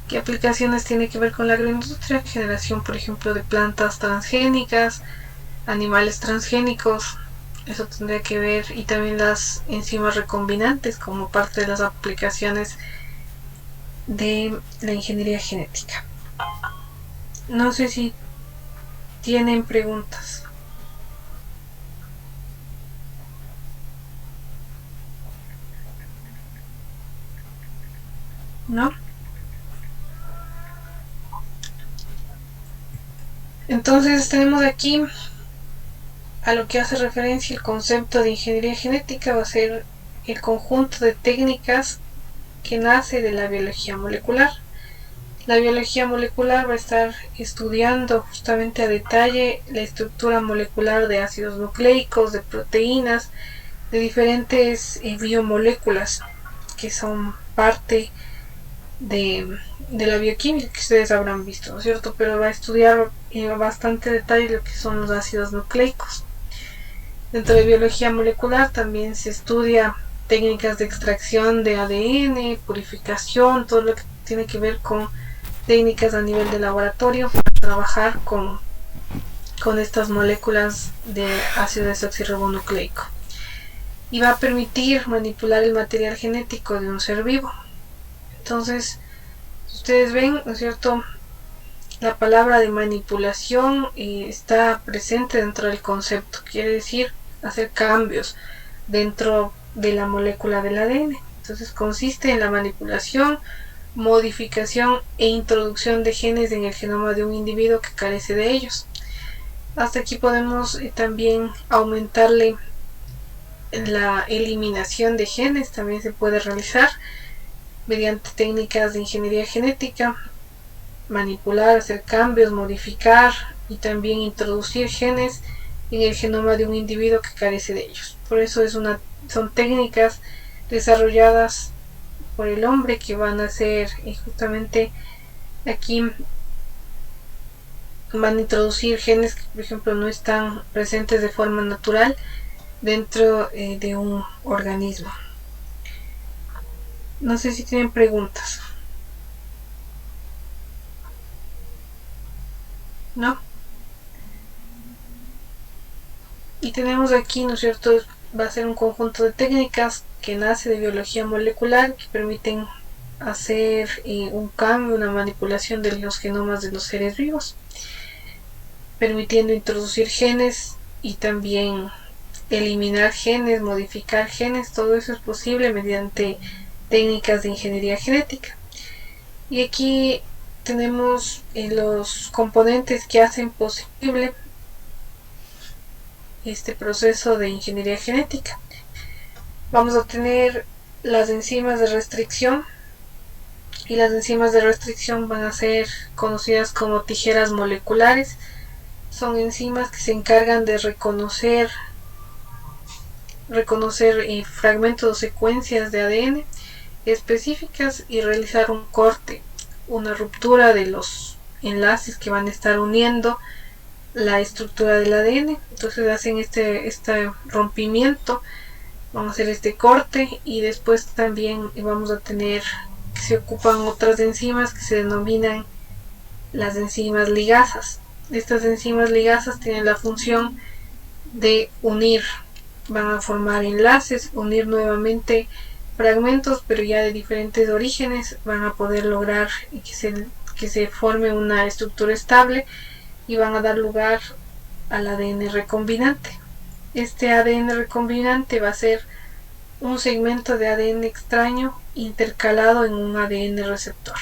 ¿Qué aplicaciones tiene que ver con la agroindustria? Generación, por ejemplo, de plantas transgénicas, animales transgénicos, eso tendría que ver, y también las enzimas recombinantes como parte de las aplicaciones de la ingeniería genética. No sé si tienen preguntas. ¿No? Entonces tenemos aquí a lo que hace referencia el concepto de ingeniería genética. Va a ser el conjunto de técnicas que nace de la biología molecular. La biología molecular va a estar estudiando justamente a detalle la estructura molecular de ácidos nucleicos, de proteínas, de diferentes biomoléculas que son parte de la bioquímica que ustedes habrán visto, ¿no es cierto? Pero va a estudiar en bastante detalle lo que son los ácidos nucleicos. Dentro de biología molecular también se estudia técnicas de extracción de ADN, purificación, todo lo que tiene que ver con técnicas a nivel de laboratorio para trabajar con estas moléculas de ácido desoxirribonucleico. Y va a permitir manipular el material genético de un ser vivo. Entonces, ustedes ven, ¿no es cierto?, la palabra de manipulación está presente dentro del concepto. Quiere decir hacer cambios dentro de la molécula del ADN. Entonces consiste en la manipulación, modificación e introducción de genes en el genoma de un individuo que carece de ellos. Hasta aquí podemos también aumentarle la eliminación de genes. También se puede realizar mediante técnicas de ingeniería genética, manipular, hacer cambios, modificar y también introducir genes en el genoma de un individuo que carece de ellos. Por eso son técnicas desarrolladas por el hombre que van a ser justamente aquí van a introducir genes que, por ejemplo, no están presentes de forma natural dentro de un organismo. No sé si tienen preguntas. ¿No? Y tenemos aquí, ¿no es cierto?, va a ser un conjunto de técnicas que nace de biología molecular que permiten hacer un cambio, una manipulación de los genomas de los seres vivos, permitiendo introducir genes y también eliminar genes, modificar genes. Todo eso es posible mediante técnicas de ingeniería genética. Y aquí tenemos los componentes que hacen posible este proceso de ingeniería genética. Vamos a tener las enzimas de restricción, y las enzimas de restricción van a ser conocidas como tijeras moleculares. Son enzimas que se encargan de reconocer fragmentos o secuencias de ADN específicas y realizar un corte, una ruptura de los enlaces que van a estar uniendo la estructura del ADN. Entonces hacen este rompimiento, vamos a hacer este corte, y después también vamos a tener que se ocupan otras enzimas que se denominan las enzimas ligasas. Estas enzimas ligasas tienen la función de unir, van a formar enlaces, unir nuevamente fragmentos, pero ya de diferentes orígenes. Van a poder lograr que se forme una estructura estable y van a dar lugar al ADN recombinante. Este ADN recombinante va a ser un segmento de ADN extraño intercalado en un ADN receptor.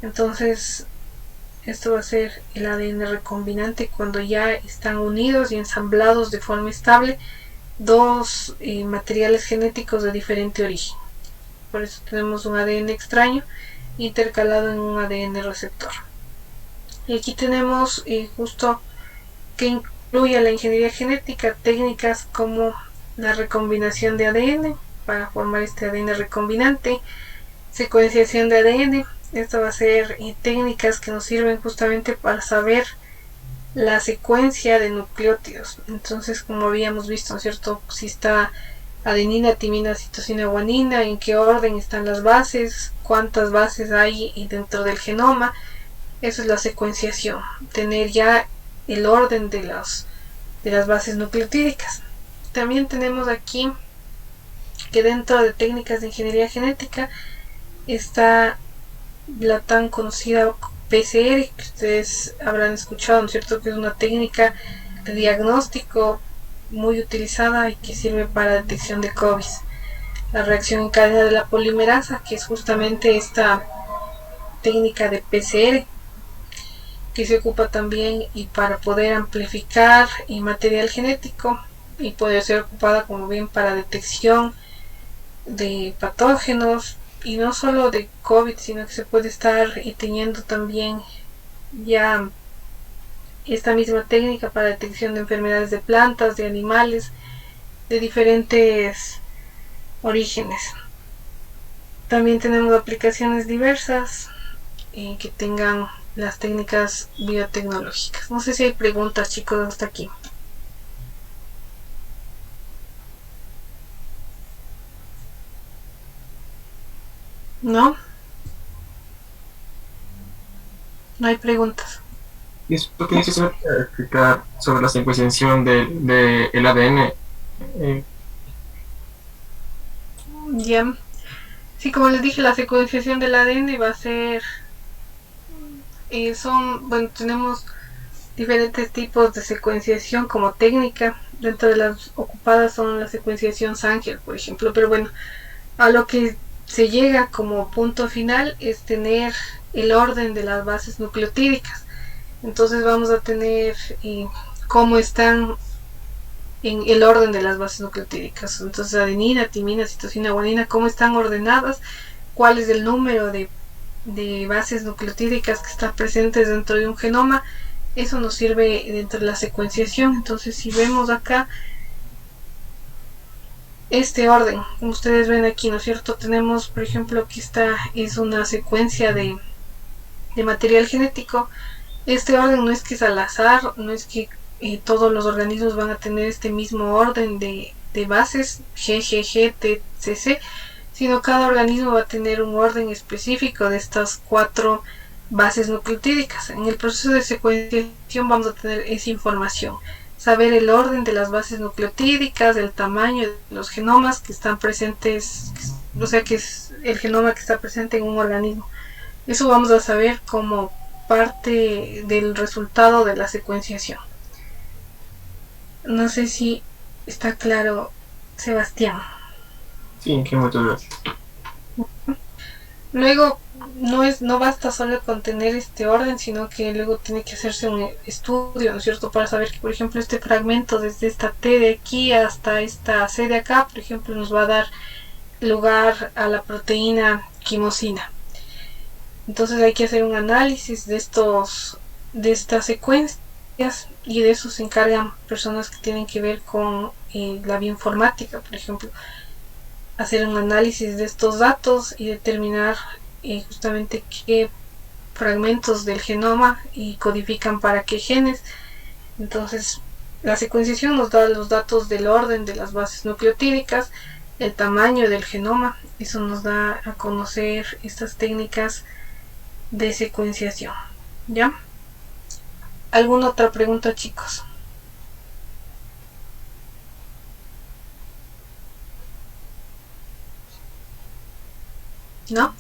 Entonces esto va a ser el ADN recombinante cuando ya están unidos y ensamblados de forma estable dos materiales genéticos de diferente origen. Por eso tenemos un ADN extraño intercalado en un ADN receptor. Y aquí tenemos justo que incluye la ingeniería genética técnicas como la recombinación de ADN para formar este ADN recombinante, secuenciación de ADN. Esto va a ser técnicas que nos sirven justamente para saber la secuencia de nucleótidos. Entonces, como habíamos visto, ¿no es cierto? Si está adenina, timina, citosina, guanina, en qué orden están las bases, cuántas bases hay dentro del genoma. Eso es la secuenciación, tener ya el orden de las bases nucleotídicas. También tenemos aquí que dentro de técnicas de ingeniería genética está la tan conocida PCR, que ustedes habrán escuchado, ¿no es cierto? Que es una técnica de diagnóstico muy utilizada y que sirve para detección de COVID. La reacción en cadena de la polimerasa, que es justamente esta técnica de PCR, que se ocupa también y para poder amplificar material genético y puede ser ocupada como bien para detección de patógenos, y no solo de COVID, sino que se puede estar teniendo también ya esta misma técnica para detección de enfermedades de plantas, de animales, de diferentes orígenes. También tenemos aplicaciones diversas que tengan las técnicas biotecnológicas. No sé si hay preguntas, chicos, hasta aquí. ¿No? No hay preguntas. ¿Y esto que dices explicar sobre la secuenciación del ADN? Ya. Sí, como les dije, la secuenciación del ADN va a ser... tenemos diferentes tipos de secuenciación como técnica. Dentro de las ocupadas son la secuenciación Sanger, por ejemplo. Pero bueno, a lo que se llega como punto final es tener el orden de las bases nucleotídicas. Entonces vamos a tener cómo están en el orden de las bases nucleotídicas. Entonces adenina, timina, citosina, guanina, cómo están ordenadas, cuál es el número de bases nucleotídicas que están presentes dentro de un genoma. Eso nos sirve dentro de la secuenciación. Entonces si vemos acá este orden, como ustedes ven aquí, ¿no es cierto? Tenemos, por ejemplo, que esta es una secuencia de material genético. Este orden no es que es al azar, no es que todos los organismos van a tener este mismo orden de bases, G, G, G, T, C, C, sino cada organismo va a tener un orden específico de estas 4 bases nucleotídicas. En el proceso de secuenciación vamos a tener esa información, saber el orden de las bases nucleotídicas, el tamaño de los genomas que están presentes, o sea que es el genoma que está presente en un organismo. Eso vamos a saber como parte del resultado de la secuenciación. No sé si está claro, Sebastián. Sí, que muchas gracias. Luego no basta solo con tener este orden, sino que luego tiene que hacerse un estudio, ¿no es cierto? Para saber que, por ejemplo, este fragmento desde esta T de aquí hasta esta C de acá, por ejemplo, nos va a dar lugar a la proteína quimosina. Entonces hay que hacer un análisis de estas secuencias, y de eso se encargan personas que tienen que ver con la bioinformática, por ejemplo, hacer un análisis de estos datos y determinar justamente qué fragmentos del genoma y codifican para qué genes. Entonces la secuenciación nos da los datos del orden de las bases nucleotídicas, el tamaño del genoma. Eso nos da a conocer estas técnicas de secuenciación. ¿Ya? ¿Alguna otra pregunta, chicos? ¿No?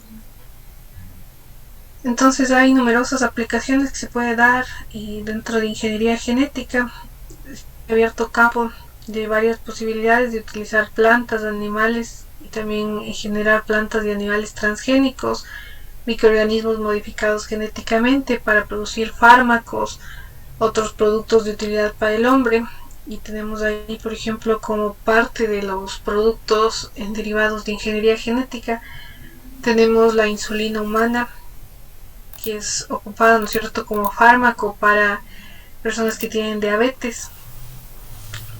Entonces hay numerosas aplicaciones que se puede dar y dentro de ingeniería genética he abierto campo de varias posibilidades de utilizar plantas, animales y también generar plantas y animales transgénicos, microorganismos modificados genéticamente para producir fármacos, otros productos de utilidad para el hombre, y tenemos ahí, por ejemplo, como parte de los productos derivados de ingeniería genética, tenemos la insulina humana, que es ocupada, ¿no es cierto?, como fármaco para personas que tienen diabetes.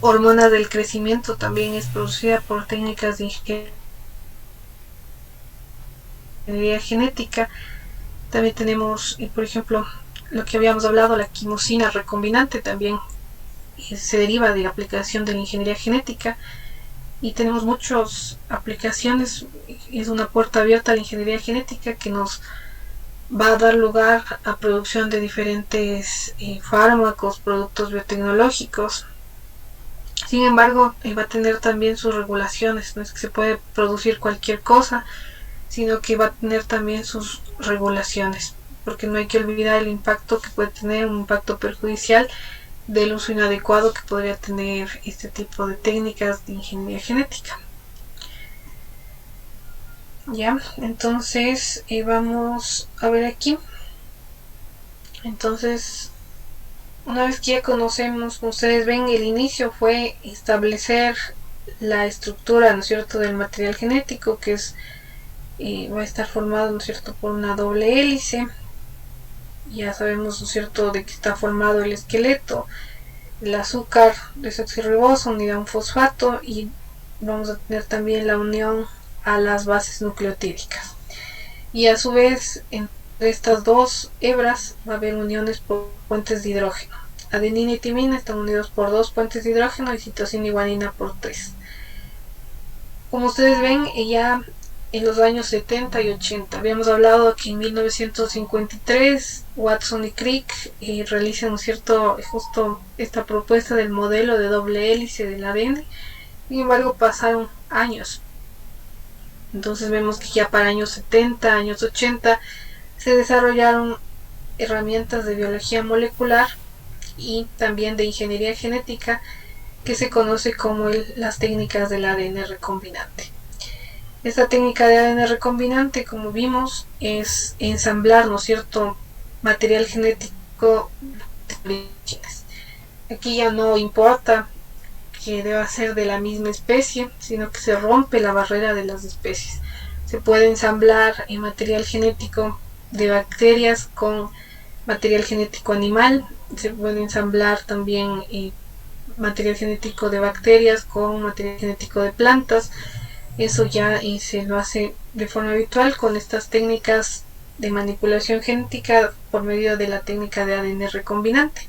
Hormona del crecimiento también es producida por técnicas de ingeniería genética. También tenemos, por ejemplo, lo que habíamos hablado, la quimosina recombinante también se deriva de la aplicación de la ingeniería genética, y tenemos muchas aplicaciones. Es una puerta abierta a la ingeniería genética que nos va a dar lugar a producción de diferentes fármacos, productos biotecnológicos. Sin embargo, va a tener también sus regulaciones. No es que se puede producir cualquier cosa, sino que va a tener también sus regulaciones, porque no hay que olvidar el impacto que puede tener, un impacto perjudicial del uso inadecuado que podría tener este tipo de técnicas de ingeniería genética. Ya, entonces vamos a ver aquí. Entonces, una vez que ya conocemos, como ustedes ven, el inicio fue establecer la estructura, ¿no es cierto?, del material genético, que es va a estar formado, ¿no es cierto?, por una doble hélice. Ya sabemos, ¿no es cierto?, de que está formado el esqueleto, el azúcar desoxirribosa unida a un fosfato, y vamos a tener también la unión a las bases nucleotídicas. Y a su vez, entre estas dos hebras va a haber uniones por puentes de hidrógeno. Adenina y timina están unidos por 2 puentes de hidrógeno, y citosina y guanina por 3. Como ustedes ven, ya en los años 70 y 80, habíamos hablado que en 1953 Watson y Crick realizan, ¿no es cierto?, justo esta propuesta del modelo de doble hélice del ADN. Sin embargo, pasaron años. Entonces vemos que ya para años 70, años 80 se desarrollaron herramientas de biología molecular y también de ingeniería genética, que se conoce como las técnicas del ADN recombinante. Esta técnica de ADN recombinante, como vimos, es ensamblar, ¿no es cierto?, material genético de orígenes. Aquí ya no importa que deba ser de la misma especie, sino que se rompe la barrera de las especies. Se puede ensamblar material genético de bacterias con material genético animal, se puede ensamblar también material genético de bacterias con material genético de plantas. Eso ya se lo hace de forma habitual con estas técnicas de manipulación genética por medio de la técnica de ADN recombinante.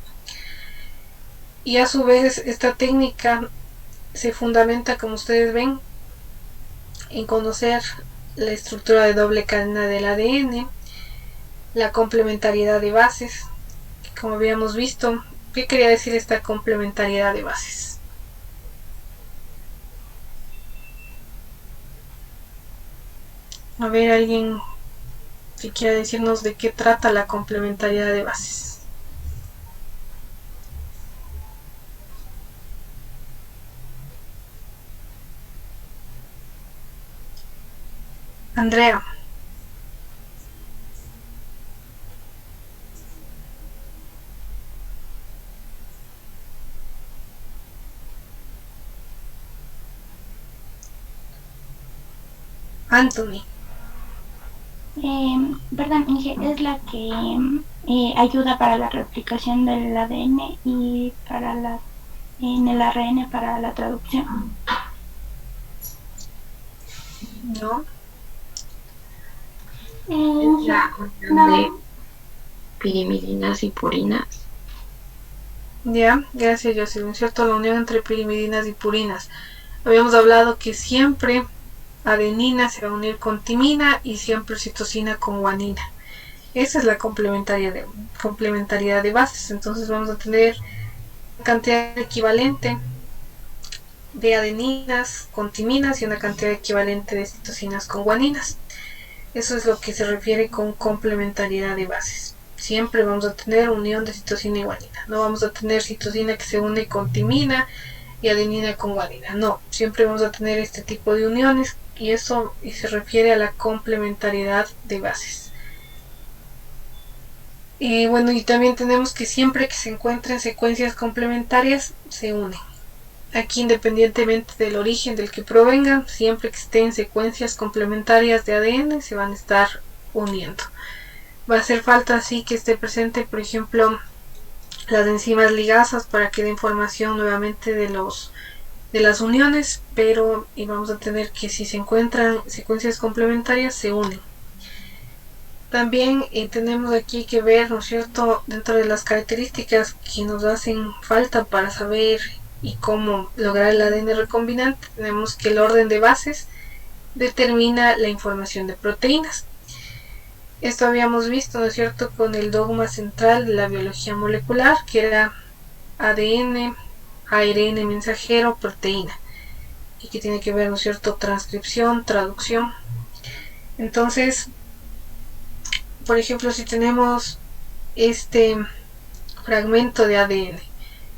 Y a su vez, esta técnica se fundamenta, como ustedes ven, en conocer la estructura de doble cadena del ADN, la complementariedad de bases. Como habíamos visto, ¿qué quería decir esta complementariedad de bases? A ver, alguien que quiera decirnos de qué trata la complementariedad de bases. Andrea. Anthony. Perdón, Inge, es la que ayuda para la replicación del ADN y para en el ARN para la traducción. No. Es la unión de pirimidinas y purinas. Ya, gracias, Jocelyn. ¿Cierto? La unión entre pirimidinas y purinas. Habíamos hablado que siempre adenina se va a unir con timina y siempre citosina con guanina. Esa es la complementariedad de bases. Entonces vamos a tener una cantidad equivalente de adeninas con timinas y una cantidad equivalente de citosinas con guaninas. Eso es lo que se refiere con complementariedad de bases. Siempre vamos a tener unión de citosina y guanina. No vamos a tener citosina que se une con timina y adenina con guanina. No, siempre vamos a tener este tipo de uniones, y eso se refiere a la complementariedad de bases. Bueno, y también tenemos que siempre que se encuentren secuencias complementarias se unen. Aquí, independientemente del origen del que provengan, siempre que estén secuencias complementarias de ADN se van a estar uniendo. Va a hacer falta así que esté presente, por ejemplo, las enzimas ligasas para que dé información nuevamente de las uniones, pero vamos a tener que si se encuentran secuencias complementarias se unen. También tenemos aquí que ver, ¿no es cierto?, dentro de las características que nos hacen falta para saber y cómo lograr el ADN recombinante, tenemos que el orden de bases determina la información de proteínas. Esto habíamos visto, ¿no es cierto?, con el dogma central de la biología molecular, que era ADN, ARN mensajero, proteína, y que tiene que ver, ¿no es cierto?, transcripción, traducción. Entonces, por ejemplo, si tenemos este fragmento de ADN,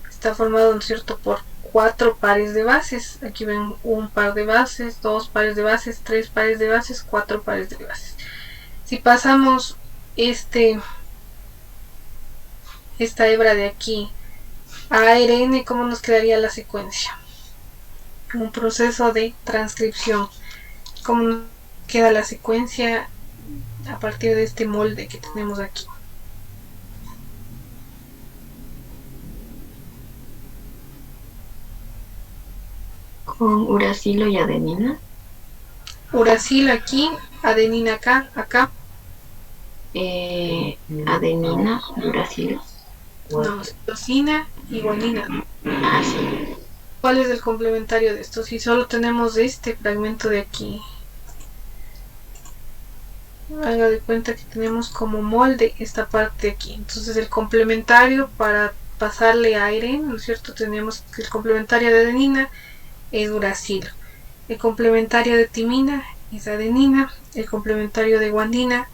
está formado, ¿no es cierto?, por 4 pares de bases. Aquí ven un par de bases, 2 pares de bases, 3 pares de bases, 4 pares de bases. Si pasamos esta hebra de aquí a ARN, ¿cómo nos quedaría la secuencia? Un proceso de transcripción. ¿Cómo nos queda la secuencia a partir de este molde que tenemos aquí? Con uracilo y adenina. Uracilo aquí, adenina acá, Adenina, uracilo. no, citosina y guanina. Ah, sí. ¿Cuál es el complementario de esto? Si solo tenemos este fragmento de aquí, haga de cuenta que tenemos como molde esta parte de aquí. Entonces el complementario para pasarle a aire, ¿no es cierto? Tenemos que el complementario de adenina es uracilo, el complementario de timina es adenina, el complementario de guanina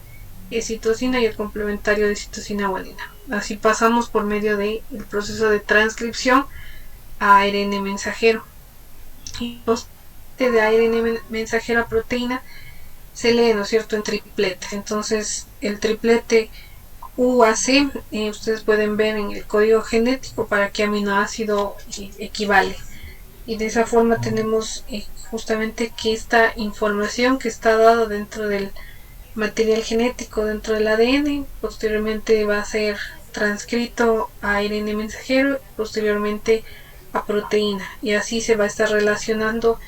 es citosina y el complementario de citosina guanina. Así pasamos por medio del proceso de transcripción a ARN mensajero. Y de ARN mensajero a proteína se lee, ¿no es cierto?, en triplete. Entonces el triplete UAC, ustedes pueden ver en el código genético para qué aminoácido equivale. Y de esa forma tenemos justamente que esta información que está dada dentro del material genético, dentro del ADN, posteriormente va a ser transcrito a ARN mensajero, posteriormente a proteína, y así se va a estar relacionando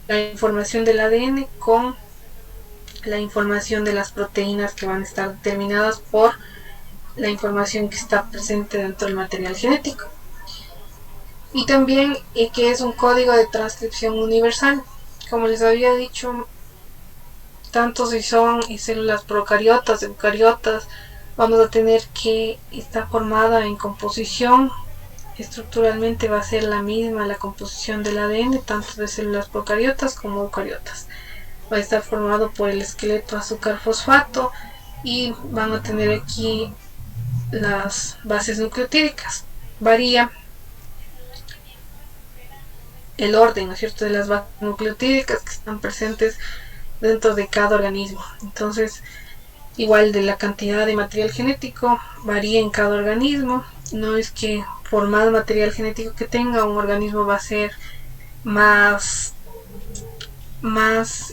la información del ADN con la información de las proteínas que van a estar determinadas por la información que está presente dentro del material genético. Y también que es un código de transcripción universal. Como les había dicho, tanto si son células procariotas, eucariotas, vamos a tener que está formada en composición. Estructuralmente va a ser la misma la composición del ADN, tanto de células procariotas como eucariotas. Va a estar formado por el esqueleto azúcar fosfato y van a tener aquí las bases nucleotídicas. Varía el orden, ¿no es cierto?, de las bases nucleotídicas que están presentes dentro de cada organismo. Entonces, igual de la cantidad de material genético varía en cada organismo. No es que por más material genético que tenga un organismo va a ser más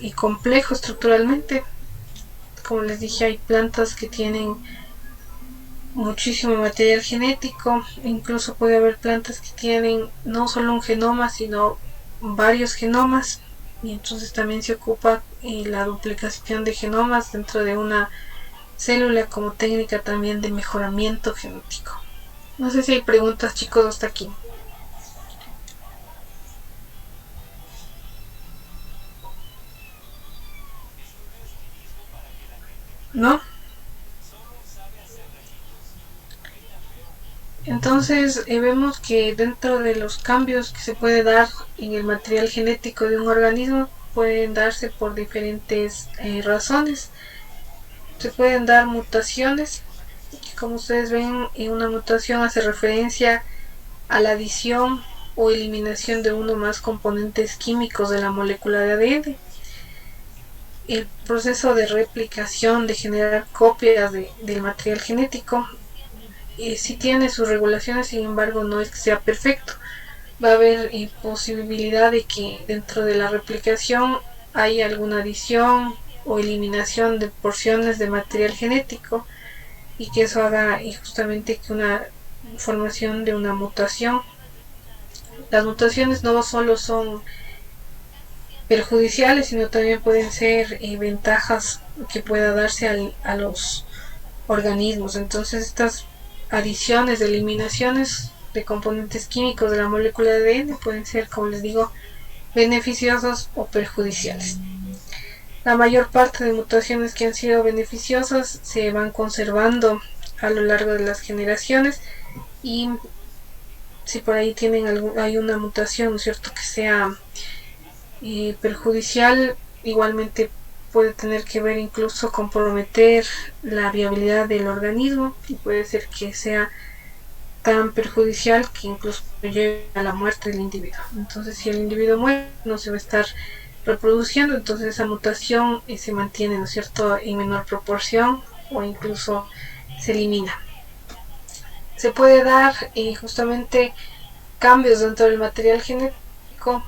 y complejo estructuralmente. Como les dije, hay plantas que tienen muchísimo material genético, incluso puede haber plantas que tienen no solo un genoma sino varios genomas, y entonces también se ocupa la duplicación de genomas dentro de una célula como técnica también de mejoramiento genético. No sé si hay preguntas, chicos, hasta aquí. ¿No? Entonces vemos que dentro de los cambios que se puede dar en el material genético de un organismo pueden darse por diferentes razones. Se pueden dar mutaciones. Como ustedes ven, una mutación hace referencia a la adición o eliminación de uno o más componentes químicos de la molécula de ADN. El proceso de replicación, de generar copias del material genético, sí tiene sus regulaciones, sin embargo no es que sea perfecto. Va a haber posibilidad de que dentro de la replicación haya alguna adición o eliminación de porciones de material genético y que eso haga justamente que una formación de una mutación. Las mutaciones no solo son perjudiciales, sino también pueden ser ventajas que pueda darse a los organismos. Entonces estas adiciones, eliminaciones de componentes químicos de la molécula de ADN pueden ser, como les digo, beneficiosos o perjudiciales. La mayor parte de mutaciones que han sido beneficiosas se van conservando a lo largo de las generaciones, y si por ahí hay una mutación, ¿no es cierto?, que sea perjudicial, igualmente puede tener que ver, incluso comprometer la viabilidad del organismo, y puede ser que sea tan perjudicial que incluso lleve a la muerte del individuo. Entonces, si el individuo muere, no se va a estar reproduciendo, entonces esa mutación se mantiene, ¿no es cierto?, en menor proporción o incluso se elimina. Se puede dar justamente cambios dentro del material genético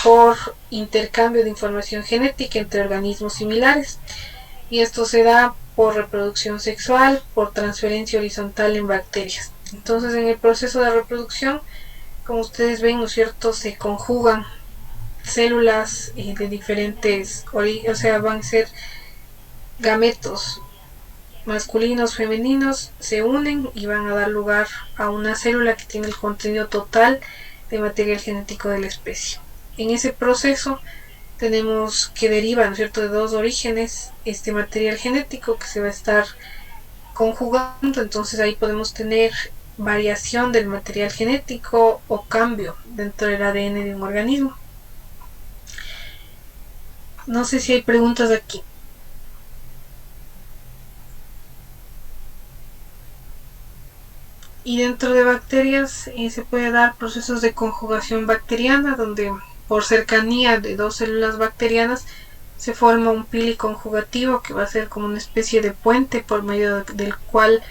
por intercambio de información genética entre organismos similares, y esto se da por reproducción sexual, por transferencia horizontal en bacterias. Entonces, en el proceso de reproducción, como ustedes ven, ¿no es cierto?, se conjugan células de diferentes o sea, van a ser gametos masculinos, femeninos, se unen y van a dar lugar a una célula que tiene el contenido total de material genético de la especie. En ese proceso tenemos que deriva, ¿no es cierto?, de dos orígenes este material genético que se va a estar conjugando. Entonces ahí podemos tener variación del material genético o cambio dentro del ADN de un organismo. No sé si hay preguntas aquí. Y dentro de bacterias se puede dar procesos de conjugación bacteriana, donde por cercanía de dos células bacterianas se forma un pili conjugativo que va a ser como una especie de puente por medio del cual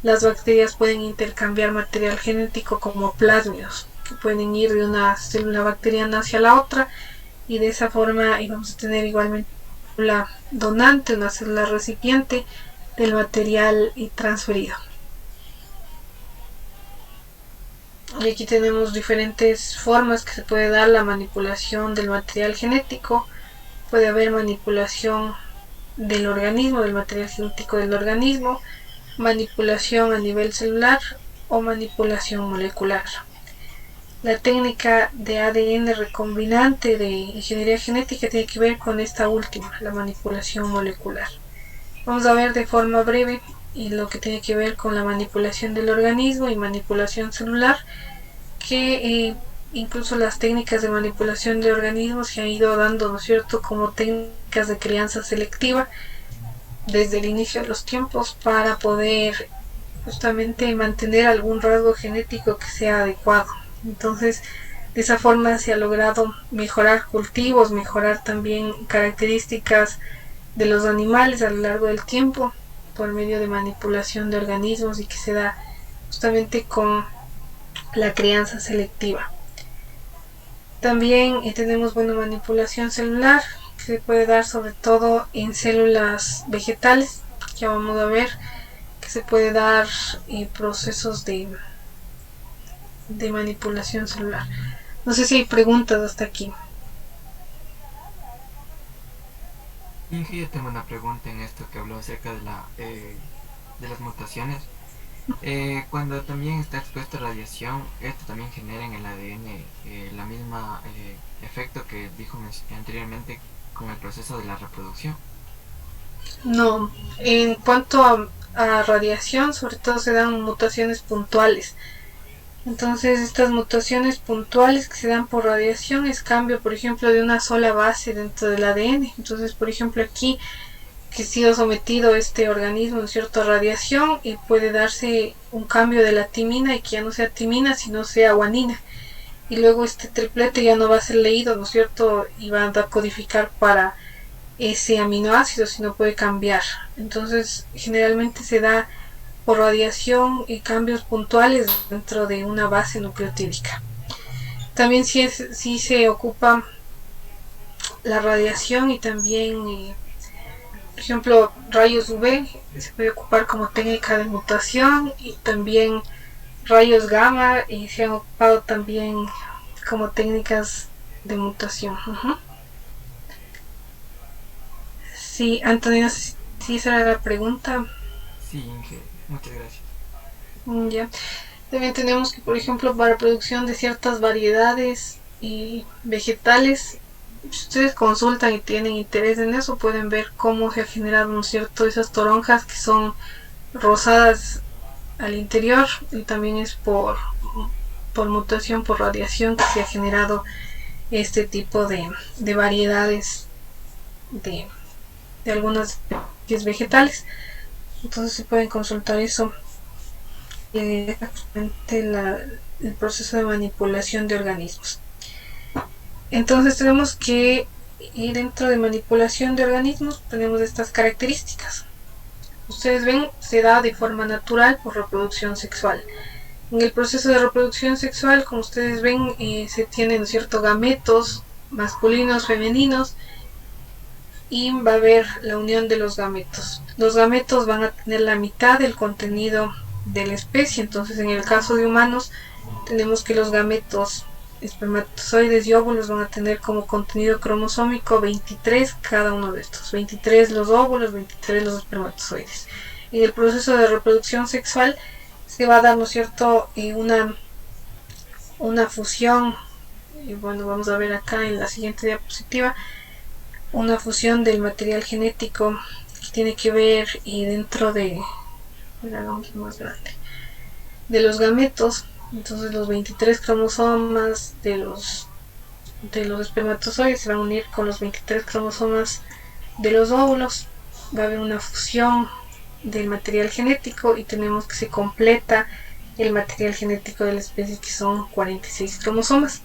las bacterias pueden intercambiar material genético como plásmidos, que pueden ir de una célula bacteriana hacia la otra, y de esa forma vamos a tener igualmente una célula donante, una célula recipiente del material transferido. Y aquí tenemos diferentes formas que se puede dar la manipulación del material genético. Puede haber manipulación del organismo, del material genético del organismo, manipulación a nivel celular o manipulación molecular. La técnica de ADN recombinante de ingeniería genética tiene que ver con esta última, la manipulación molecular. Vamos a ver de forma breve y lo que tiene que ver con la manipulación del organismo y manipulación celular, que incluso las técnicas de manipulación de organismos se han ido dando, ¿no es cierto?, como técnicas de crianza selectiva desde el inicio de los tiempos, para poder justamente mantener algún rasgo genético que sea adecuado. Entonces, de esa forma se ha logrado mejorar cultivos, mejorar también características de los animales a lo largo del tiempo por medio de manipulación de organismos, y que se da justamente con la crianza selectiva. También tenemos manipulación celular, que se puede dar sobre todo en células vegetales. Ya vamos a ver que se puede dar procesos de manipulación celular. No sé si hay preguntas hasta aquí. Inge, yo tengo una pregunta en esto que habló acerca de las mutaciones. Cuando también está expuesto a radiación, esto también genera en el ADN la misma efecto que dijo anteriormente con el proceso de la reproducción. No, en cuanto a radiación, sobre todo se dan mutaciones puntuales. Entonces, estas mutaciones puntuales que se dan por radiación es cambio, por ejemplo, de una sola base dentro del ADN. Entonces, por ejemplo, aquí que ha sido sometido este organismo, ¿no es cierto?, a radiación, y puede darse un cambio de la timina y que ya no sea timina, sino sea guanina. Y luego este triplete ya no va a ser leído, ¿no es cierto?, y va a codificar para ese aminoácido, sino puede cambiar. Entonces, generalmente se da por radiación y cambios puntuales dentro de una base nucleotídica. También sí se ocupa la radiación y también, por ejemplo, rayos UV se puede ocupar como técnica de mutación, y también rayos gamma y se han ocupado también como técnicas de mutación. Sí, Antonio, si esa era la pregunta. Sí, Inge, muchas gracias. Ya. También tenemos que, por ejemplo, para producción de ciertas variedades y vegetales, si ustedes consultan y tienen interés en eso, pueden ver cómo se ha generado, ¿no es cierto?, esas toronjas que son rosadas al interior, y también es por mutación, por radiación, que se ha generado este tipo de variedades de algunas especies vegetales. Entonces se pueden consultar eso, el proceso de manipulación de organismos. Entonces tenemos que, y dentro de manipulación de organismos tenemos estas características. Ustedes ven, se da de forma natural por reproducción sexual. En el proceso de reproducción sexual, como ustedes ven, se tienen, ciertos gametos masculinos, femeninos, y va a haber la unión de los gametos. Los gametos van a tener la mitad del contenido de la especie. Entonces, en el caso de humanos, tenemos que los gametos, espermatozoides y óvulos, van a tener como contenido cromosómico 23 cada uno de estos. 23 los óvulos, 23 los espermatozoides. En el proceso de reproducción sexual se va a dar, ¿no es cierto?, una fusión. Y bueno, vamos a ver acá en la siguiente diapositiva una fusión del material genético que tiene que ver, y dentro de los gametos. Entonces los 23 cromosomas de los espermatozoides se van a unir con los 23 cromosomas de los óvulos. Va a haber una fusión del material genético y tenemos que se completa el material genético de la especie, que son 46 cromosomas.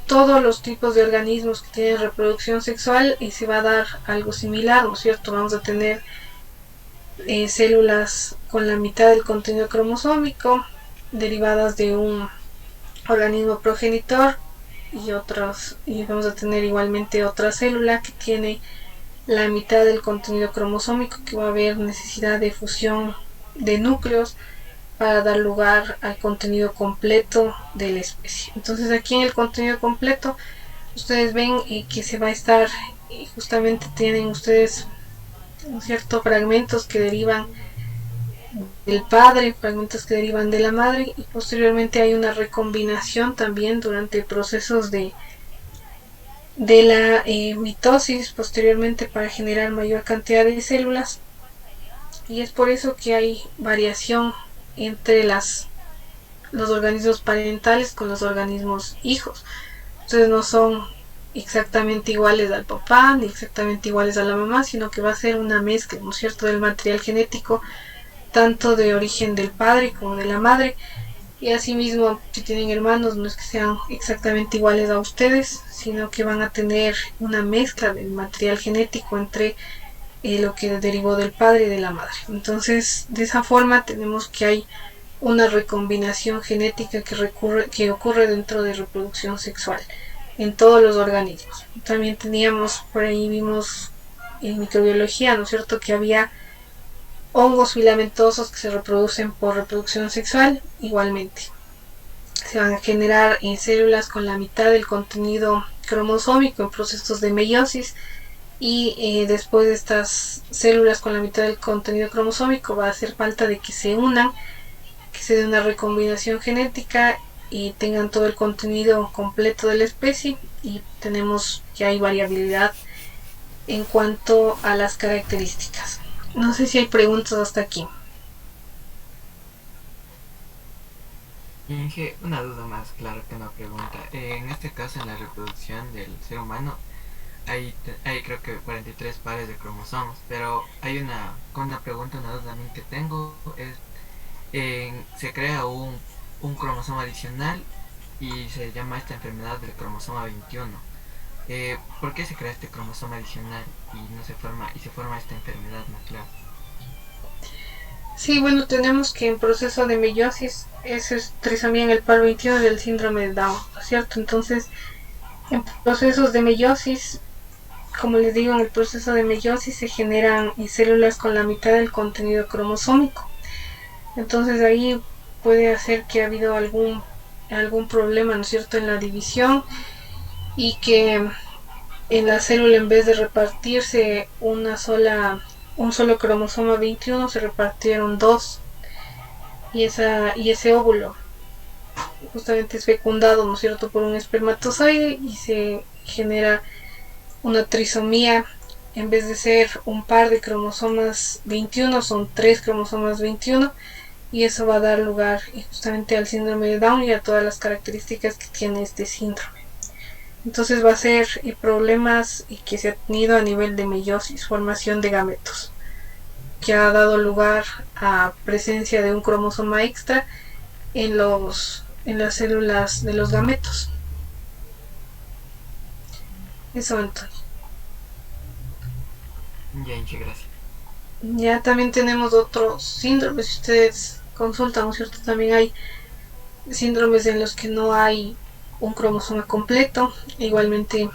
Todos los tipos de organismos que tienen reproducción sexual, y se va a dar algo similar, ¿no es cierto? Vamos a tener células con la mitad del contenido cromosómico derivadas de un organismo progenitor, y vamos a tener igualmente otra célula que tiene la mitad del contenido cromosómico, que va a haber necesidad de fusión de núcleos para dar lugar al contenido completo de la especie. Entonces aquí en el contenido completo ustedes ven que se va a estar, justamente tienen ustedes ciertos fragmentos que derivan del padre, fragmentos que derivan de la madre, y posteriormente hay una recombinación también durante procesos de la mitosis posteriormente, para generar mayor cantidad de células, y es por eso que hay variación entre los organismos parentales con los organismos hijos. Ustedes no son exactamente iguales al papá ni exactamente iguales a la mamá, sino que va a ser una mezcla, ¿no es cierto?, del material genético, tanto de origen del padre como de la madre. Y asimismo, si tienen hermanos, no es que sean exactamente iguales a ustedes, sino que van a tener una mezcla del material genético entre lo que derivó del padre y de la madre. Entonces, de esa forma tenemos que hay una recombinación genética que ocurre dentro de reproducción sexual en todos los organismos. También teníamos, por ahí vimos en microbiología, ¿no es cierto?, que había hongos filamentosos que se reproducen por reproducción sexual. Igualmente se van a generar en células con la mitad del contenido cromosómico en procesos de meiosis, y después de estas células con la mitad del contenido cromosómico va a hacer falta de que se unan, que se dé una recombinación genética y tengan todo el contenido completo de la especie, y tenemos que hay variabilidad en cuanto a las características. No sé si hay preguntas hasta aquí. Inge, una duda más, claro que una pregunta. En este caso, en la reproducción del ser humano, hay creo que 43 pares de cromosomas, pero hay una pregunta, una duda también que tengo, es, se crea un cromosoma adicional y se llama esta enfermedad del cromosoma 21. ¿Por qué se crea este cromosoma adicional y se forma esta enfermedad nuclear? Sí, bueno, tenemos que en proceso de meiosis, eso es trisomía en el par 21 del síndrome de Down, ¿no es cierto? Entonces, en procesos de meiosis, como les digo, en el proceso de meiosis se generan células con la mitad del contenido cromosómico. Entonces ahí puede hacer que ha habido algún problema, ¿no es cierto?, en la división, y que en la célula, en vez de repartirse un solo cromosoma 21, se repartieron dos, y ese óvulo justamente es fecundado, ¿no es cierto?, por un espermatozoide, y se genera una trisomía. En vez de ser un par de cromosomas 21, son 3 cromosomas 21, y eso va a dar lugar justamente al síndrome de Down y a todas las características que tiene este síndrome. Entonces va a ser problemas que se ha tenido a nivel de meiosis, formación de gametos, que ha dado lugar a presencia de un cromosoma extra en las células de los gametos. Eso, Antonio. Ya, muchas gracias. Ya también tenemos otros síndromes, si ustedes consultan, ¿no es cierto? También hay síndromes en los que no hay un cromosoma completo, igualmente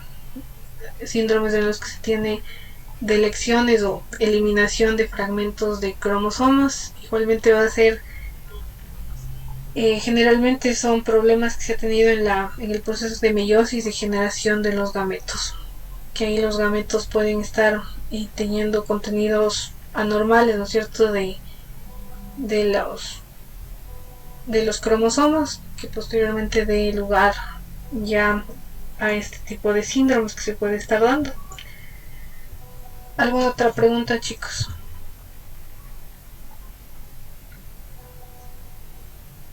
síndromes en los que se tiene delecciones o eliminación de fragmentos de cromosomas. Igualmente va a ser, generalmente son problemas que se ha tenido en el proceso de meiosis y generación de los gametos, que ahí los gametos pueden estar teniendo contenidos anormales, ¿no es cierto?, de los cromosomas, que posteriormente dé lugar ya a este tipo de síndromes que se puede estar dando. ¿Alguna otra pregunta, chicos?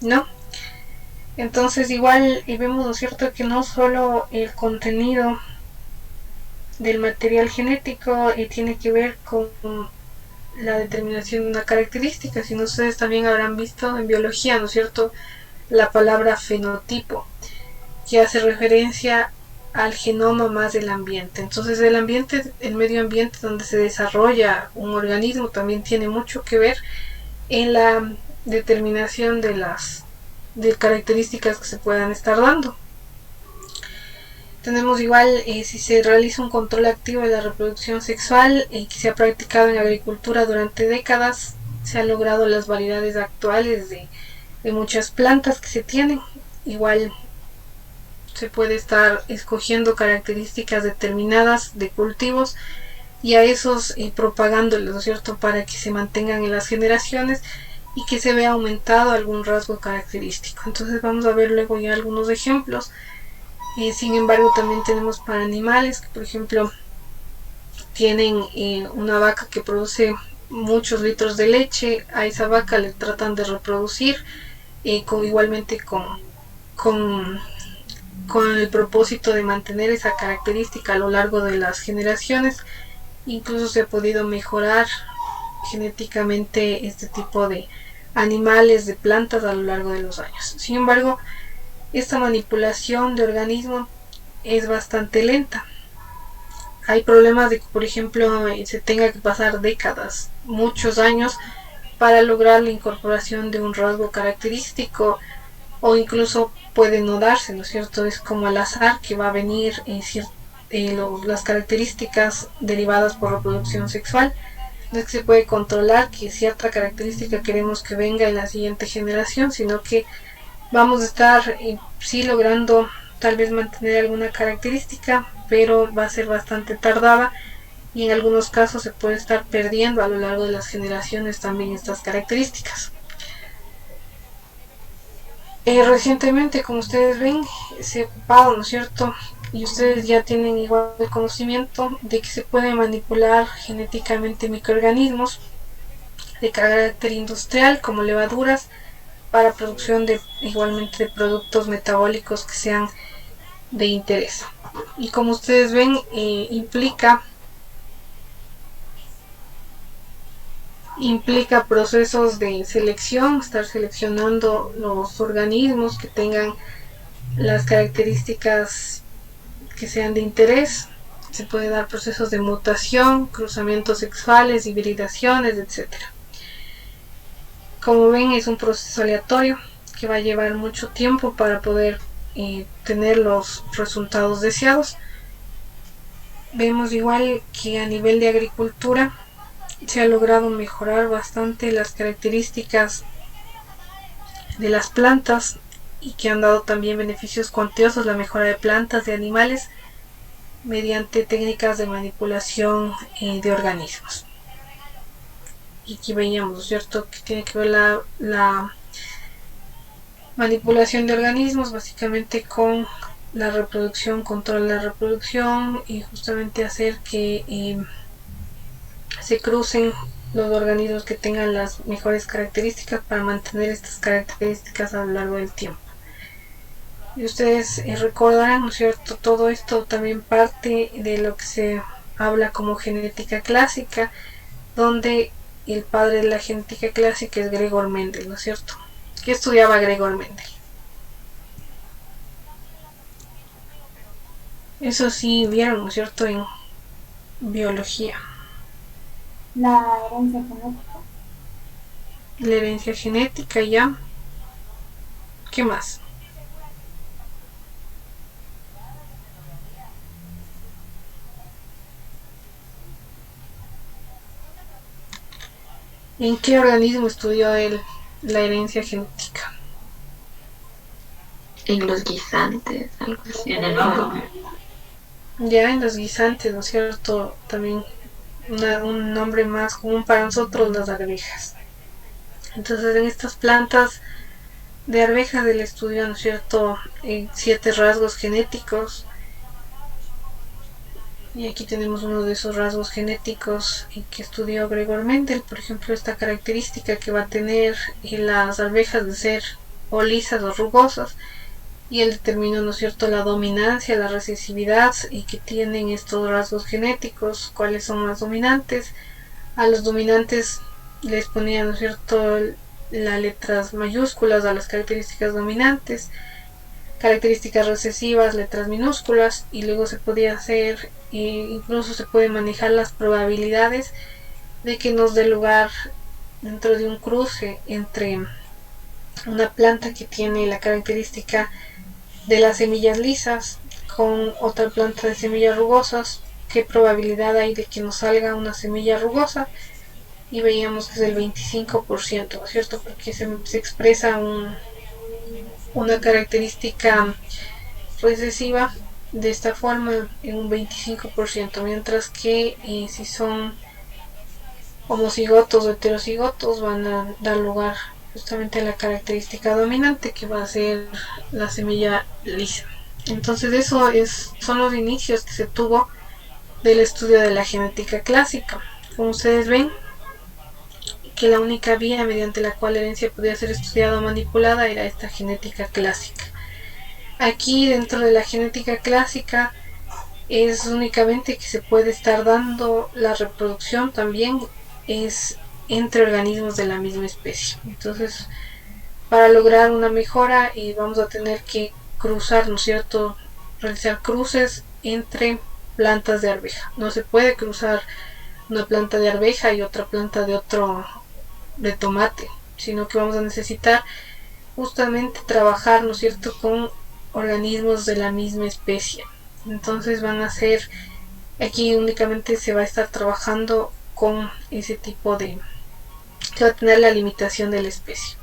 ¿No? Entonces igual vemos, ¿no es cierto?, que no solo el contenido del material genético tiene que ver con la determinación de una característica, sino ustedes también habrán visto en biología, ¿no es cierto?, la palabra fenotipo, que hace referencia al genoma más del ambiente. Entonces el ambiente, el medio ambiente donde se desarrolla un organismo, también tiene mucho que ver en la determinación de características que se puedan estar dando. Tenemos igual, si se realiza un control activo de la reproducción sexual que se ha practicado en agricultura durante décadas, se han logrado las variedades actuales de muchas plantas que se tienen. Igual se puede estar escogiendo características determinadas de cultivos y a esos propagándolos, ¿no es cierto?, para que se mantengan en las generaciones y que se vea aumentado algún rasgo característico. Entonces vamos a ver luego ya algunos ejemplos. Sin embargo, también tenemos para animales que, por ejemplo, tienen una vaca que produce muchos litros de leche. A esa vaca le tratan de reproducir igualmente con el propósito de mantener esa característica a lo largo de las generaciones. Incluso se ha podido mejorar genéticamente este tipo de animales, de plantas a lo largo de los años. Sin embargo, esta manipulación de organismo es bastante lenta. Hay problemas de que, por ejemplo, se tenga que pasar décadas, muchos años, para lograr la incorporación de un rasgo característico, o incluso puede no darse, ¿no es cierto? Es como al azar que va a venir las características derivadas por reproducción sexual. No es que se puede controlar que cierta característica queremos que venga en la siguiente generación, sino que vamos a estar sí logrando tal vez mantener alguna característica, pero va a ser bastante tardada y en algunos casos se puede estar perdiendo a lo largo de las generaciones también estas características. Recientemente, como ustedes ven, se ha ocupado, ¿no es cierto?, y ustedes ya tienen igual el conocimiento de que se puede manipular genéticamente microorganismos de carácter industrial como levaduras para producción igualmente de productos metabólicos que sean de interés. Y como ustedes ven, implica procesos de selección, estar seleccionando los organismos que tengan las características que sean de interés. Se puede dar procesos de mutación, cruzamientos sexuales, hibridaciones, etc. Como ven, es un proceso aleatorio que va a llevar mucho tiempo para poder tener los resultados deseados. Vemos igual que a nivel de agricultura se ha logrado mejorar bastante las características de las plantas y que han dado también beneficios cuantiosos, la mejora de plantas, de animales, mediante técnicas de manipulación de organismos. Y aquí veíamos, ¿cierto?, que tiene que ver la manipulación de organismos básicamente con la reproducción, control de la reproducción y justamente hacer que se crucen los organismos que tengan las mejores características para mantener estas características a lo largo del tiempo. Y ustedes recordarán, ¿no es cierto?, todo esto también parte de lo que se habla como genética clásica, donde el padre de la genética clásica es Gregor Mendel, ¿no es cierto? ¿Qué estudiaba Gregor Mendel? Eso sí vieron, ¿no es cierto?, en biología. La herencia genética. La herencia genética, ya. ¿Qué más? ¿En qué organismo estudió él la herencia genética? En los guisantes, algo así. En el hongo. Ya en los guisantes, ¿no es cierto? También un nombre más común para nosotros, las arvejas. Entonces en estas plantas de arvejas él estudió, ¿no es cierto?, 7 rasgos genéticos. Y aquí tenemos uno de esos rasgos genéticos que estudió Gregor Mendel, por ejemplo, esta característica que va a tener las arvejas de ser o lisas o rugosas, y él determinó, ¿no es cierto?, la dominancia, la recesividad y que tienen estos rasgos genéticos, cuáles son las dominantes. A los dominantes les ponía, ¿no es cierto?, las letras mayúsculas a las características dominantes, características recesivas, letras minúsculas, y luego se podía hacer, incluso se puede manejar las probabilidades de que nos dé lugar dentro de un cruce entre una planta que tiene la característica de las semillas lisas con otra planta de semillas rugosas, qué probabilidad hay de que nos salga una semilla rugosa, y veíamos que es el 25%, ¿no es cierto?, porque se expresa una característica recesiva de esta forma en un 25%, mientras que si son homocigotos o heterocigotos van a dar lugar justamente a la característica dominante, que va a ser la semilla lisa. Entonces eso son los inicios que se tuvo del estudio de la genética clásica. Como ustedes ven, que la única vía mediante la cual la herencia podía ser estudiada o manipulada era esta genética clásica. Aquí dentro de la genética clásica es únicamente que se puede estar dando la reproducción, también es entre organismos de la misma especie. Entonces, para lograr una mejora vamos a tener que cruzar, ¿no es cierto?, realizar cruces entre plantas de arveja. No se puede cruzar una planta de arveja y otra planta de tomate, sino que vamos a necesitar justamente trabajar, ¿no es cierto?, con organismos de la misma especie. Entonces van a ser, aquí únicamente se va a estar trabajando con ese tipo de, que va a tener la limitación de la especie.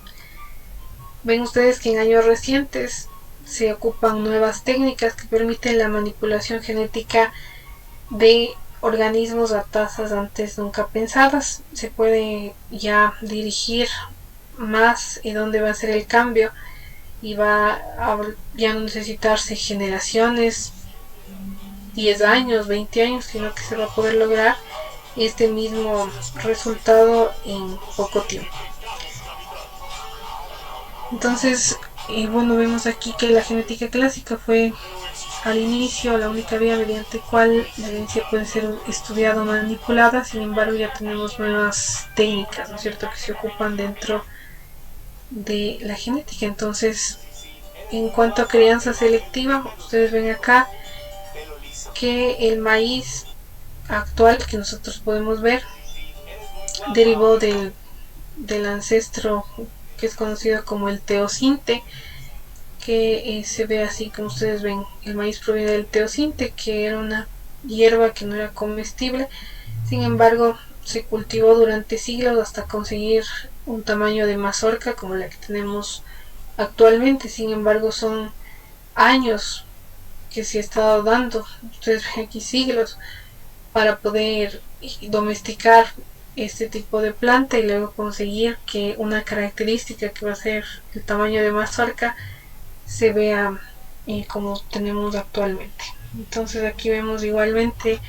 Ven ustedes que en años recientes se ocupan nuevas técnicas que permiten la manipulación genética de organismos a tasas antes nunca pensadas. Se puede ya dirigir más y dónde va a ser el cambio, y va a ya no necesitarse generaciones, 10 años, 20 años, sino que se va a poder lograr este mismo resultado en poco tiempo. Entonces, bueno, vemos aquí que la genética clásica fue al inicio la única vía mediante cual la herencia puede ser estudiada o manipulada. Sin embargo, ya tenemos nuevas técnicas, ¿no es cierto?, que se ocupan dentro de la genética. Entonces, en cuanto a crianza selectiva, ustedes ven acá que el maíz actual que nosotros podemos ver derivó del del ancestro que es conocido como el teosinte, que se ve así como ustedes ven. El maíz proviene del teosinte, que era una hierba que no era comestible, sin embargo se cultivó durante siglos hasta conseguir un tamaño de mazorca como la que tenemos actualmente. Sin embargo, son años que se ha estado dando, ustedes ven aquí siglos, para poder domesticar este tipo de planta y luego conseguir que una característica que va a ser el tamaño de mazorca se vea como tenemos actualmente. Entonces aquí vemos igualmente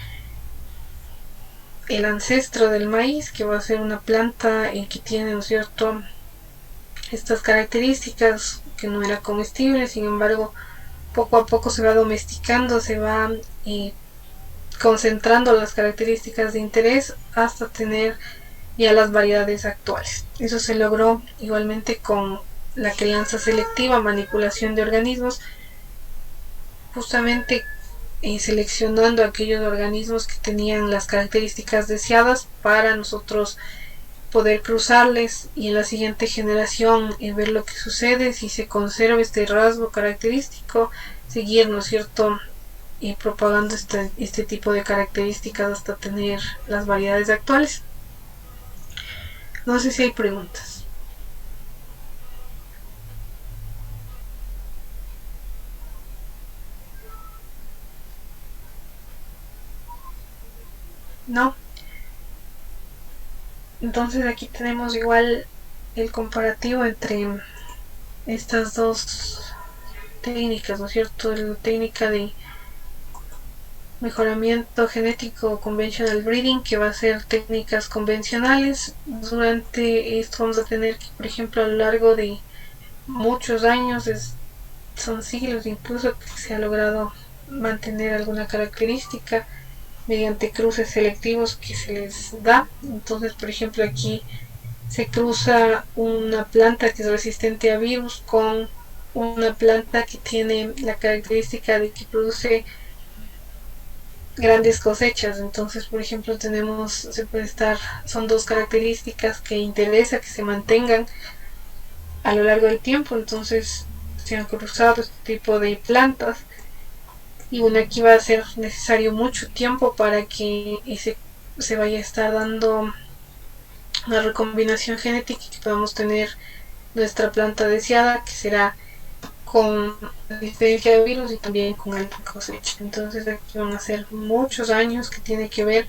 el ancestro del maíz, que va a ser una planta que tiene, ¿no es cierto?, estas características, que no era comestible. Sin embargo, poco a poco se va domesticando, se va concentrando las características de interés hasta tener ya las variedades actuales. Eso se logró igualmente con la crianza selectiva, manipulación de organismos, justamente seleccionando aquellos organismos que tenían las características deseadas para nosotros poder cruzarles y en la siguiente generación ver lo que sucede, si se conserva este rasgo característico, seguir, ¿no es cierto?, propagando este tipo de características hasta tener las variedades actuales. No sé si hay preguntas. No. Entonces aquí tenemos igual el comparativo entre estas dos técnicas, ¿no es cierto? La técnica de mejoramiento genético conventional breeding, que va a ser técnicas convencionales. Durante esto vamos a tener que, por ejemplo, a lo largo de muchos años, son siglos incluso, que se ha logrado mantener alguna característica mediante cruces selectivos que se les da. Entonces, por ejemplo, aquí se cruza una planta que es resistente a virus con una planta que tiene la característica de que produce grandes cosechas. Entonces, por ejemplo, son dos características que interesa que se mantengan a lo largo del tiempo. Entonces se han cruzado este tipo de plantas, y bueno, aquí va a ser necesario mucho tiempo para que se vaya a estar dando una recombinación genética y que podamos tener nuestra planta deseada, que será con resistencia de virus y también con alta cosecha. Entonces aquí van a ser muchos años que tiene que ver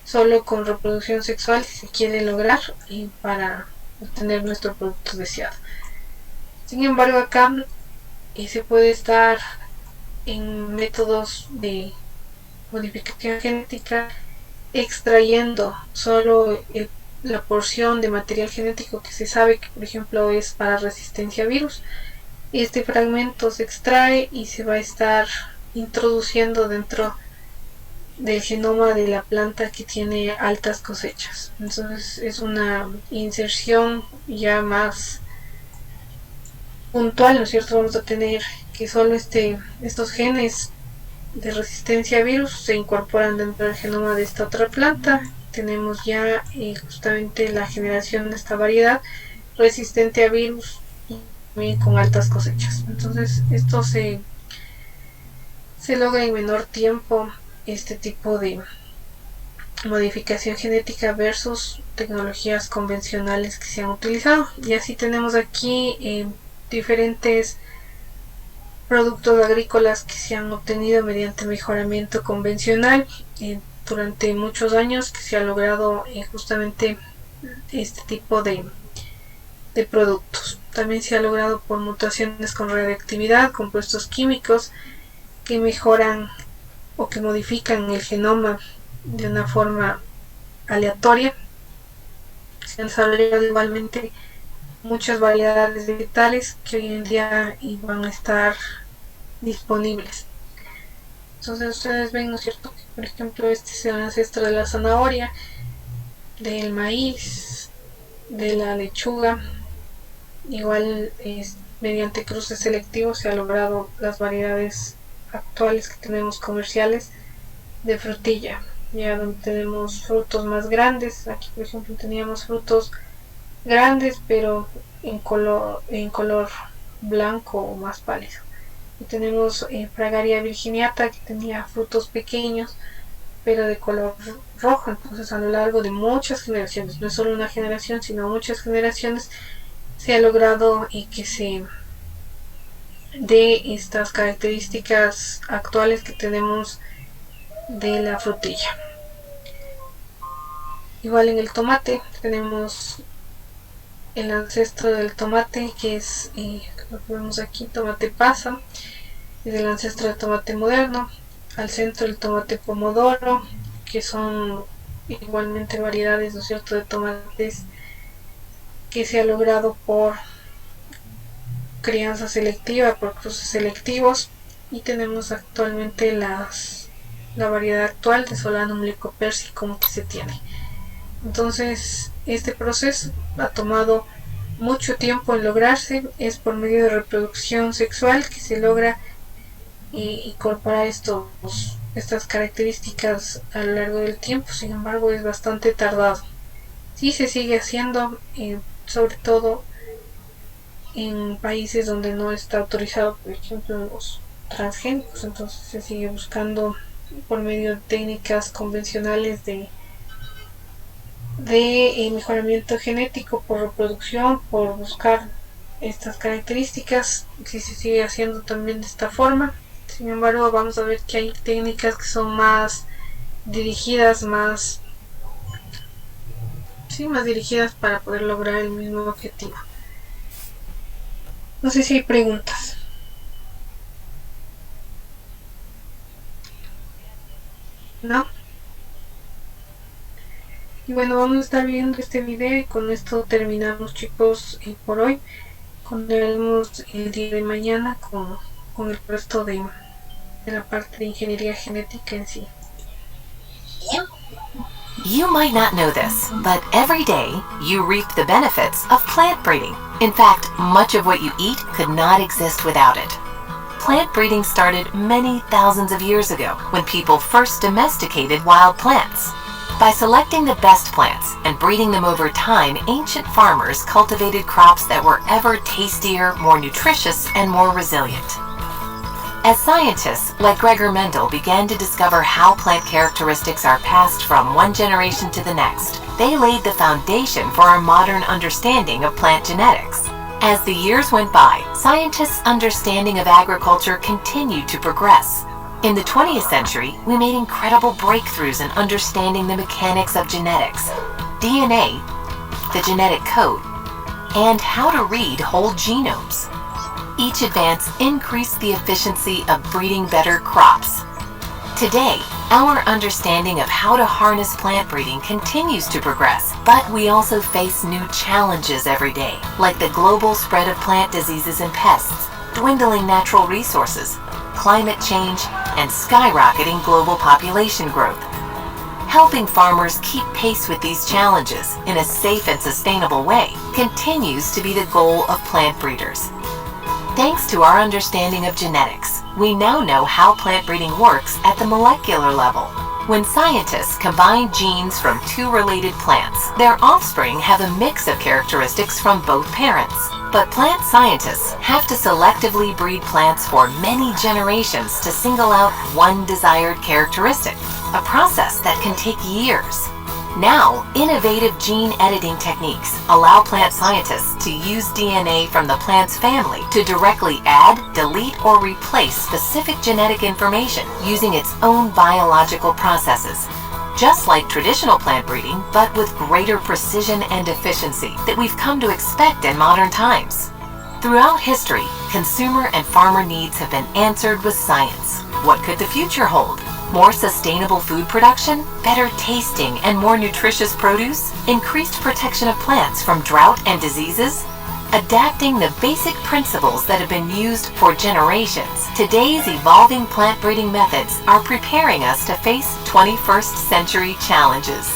solo con reproducción sexual si se quiere lograr y para obtener nuestro producto deseado. Sin embargo, acá se puede estar en métodos de modificación genética extrayendo solo la porción de material genético que se sabe que, por ejemplo, es para resistencia a virus. Este fragmento se extrae y se va a estar introduciendo dentro del genoma de la planta que tiene altas cosechas. Entonces es una inserción ya más puntual, ¿no es cierto? Vamos a tener que solo estos genes de resistencia a virus se incorporan dentro del genoma de esta otra planta. Tenemos ya justamente la generación de esta variedad resistente a virus y también con altas cosechas. Entonces esto se logra en menor tiempo, este tipo de modificación genética versus tecnologías convencionales que se han utilizado. Y así tenemos aquí diferentes productos agrícolas que se han obtenido mediante mejoramiento convencional durante muchos años, que se ha logrado justamente este tipo de productos. También se ha logrado por mutaciones con radioactividad, compuestos químicos que mejoran o que modifican el genoma de una forma aleatoria. Se han desarrollado igualmente muchas variedades vegetales que hoy en día van a estar disponibles. Entonces ustedes ven, ¿no es cierto?, que por ejemplo este es el ancestro de la zanahoria, del maíz, de la lechuga. Igual mediante cruces selectivos se ha logrado las variedades actuales que tenemos comerciales de frutilla, ya donde tenemos frutos más grandes. Aquí por ejemplo teníamos frutos grandes, pero en color blanco o más pálido. Y tenemos Fragaria virginiata, que tenía frutos pequeños pero de color rojo. Entonces, a lo largo de muchas generaciones, no es solo una generación, sino muchas generaciones, se ha logrado que se dé estas características actuales que tenemos de la frutilla. Igual en el tomate tenemos el ancestro del tomate, que es lo que vemos aquí, tomate pasa, es el ancestro del tomate moderno. Al centro el tomate pomodoro, que son igualmente variedades, ¿no es cierto?, de tomates que se ha logrado por crianza selectiva, por cruces selectivos. Y tenemos actualmente la variedad actual de Solanum lycopersicum que se tiene. Entonces, este proceso ha tomado mucho tiempo en lograrse. Es por medio de reproducción sexual que se logra incorporar estas características a lo largo del tiempo. Sin embargo, es bastante tardado. Sí se sigue haciendo, sobre todo en países donde no está autorizado, por ejemplo, los transgénicos. Entonces se sigue buscando por medio de técnicas convencionales de mejoramiento genético por reproducción, por buscar estas características. Sí se sigue haciendo también de esta forma. Sin embargo, vamos a ver que hay técnicas que son más dirigidas, más dirigidas para poder lograr el mismo objetivo. No sé si hay preguntas. ¿No? Y bueno, vamos a estar viendo este video y con esto terminamos, chicos, por hoy. Continuaremos el día de mañana con el resto de la parte de ingeniería genética en sí. You might not know this, but every day you reap the benefits of plant breeding. In fact, much of what you eat could not exist without it. Plant breeding started many thousands of years ago when people first domesticated wild plants. By selecting the best plants and breeding them over time, ancient farmers cultivated crops that were ever tastier, more nutritious, and more resilient. As scientists like Gregor Mendel began to discover how plant characteristics are passed from one generation to the next, they laid the foundation for our modern understanding of plant genetics. As the years went by, scientists' understanding of agriculture continued to progress. In the 20th century, we made incredible breakthroughs in understanding the mechanics of genetics, DNA, the genetic code, and how to read whole genomes. Each advance increased the efficiency of breeding better crops. Today, our understanding of how to harness plant breeding continues to progress, but we also face new challenges every day, like the global spread of plant diseases and pests, dwindling natural resources, climate change, and skyrocketing global population growth. Helping farmers keep pace with these challenges in a safe and sustainable way continues to be the goal of plant breeders. Thanks to our understanding of genetics, we now know how plant breeding works at the molecular level. When scientists combine genes from two related plants, their offspring have a mix of characteristics from both parents. But plant scientists have to selectively breed plants for many generations to single out one desired characteristic, a process that can take years. Now, innovative gene editing techniques allow plant scientists to use DNA from the plant's family to directly add, delete, or replace specific genetic information using its own biological processes. Just like traditional plant breeding, but with greater precision and efficiency that we've come to expect in modern times. Throughout history, consumer and farmer needs have been answered with science. What could the future hold? More sustainable food production, better tasting and more nutritious produce, increased protection of plants from drought and diseases, adapting the basic principles that have been used for generations. Today's evolving plant breeding methods are preparing us to face 21st century challenges.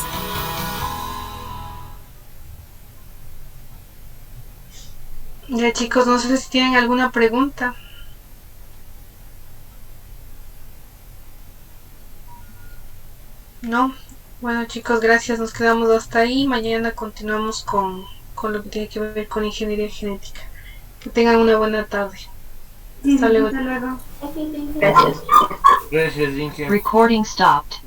Ya, chicos, no sé si tienen alguna pregunta. No. Bueno, chicos, gracias. Nos quedamos hasta ahí. Mañana continuamos con con lo que tiene que ver con ingeniería genética. Que tengan una buena tarde. Sí, Hasta luego. hasta luego. Gracias. Gracias, Inge. Recording stopped.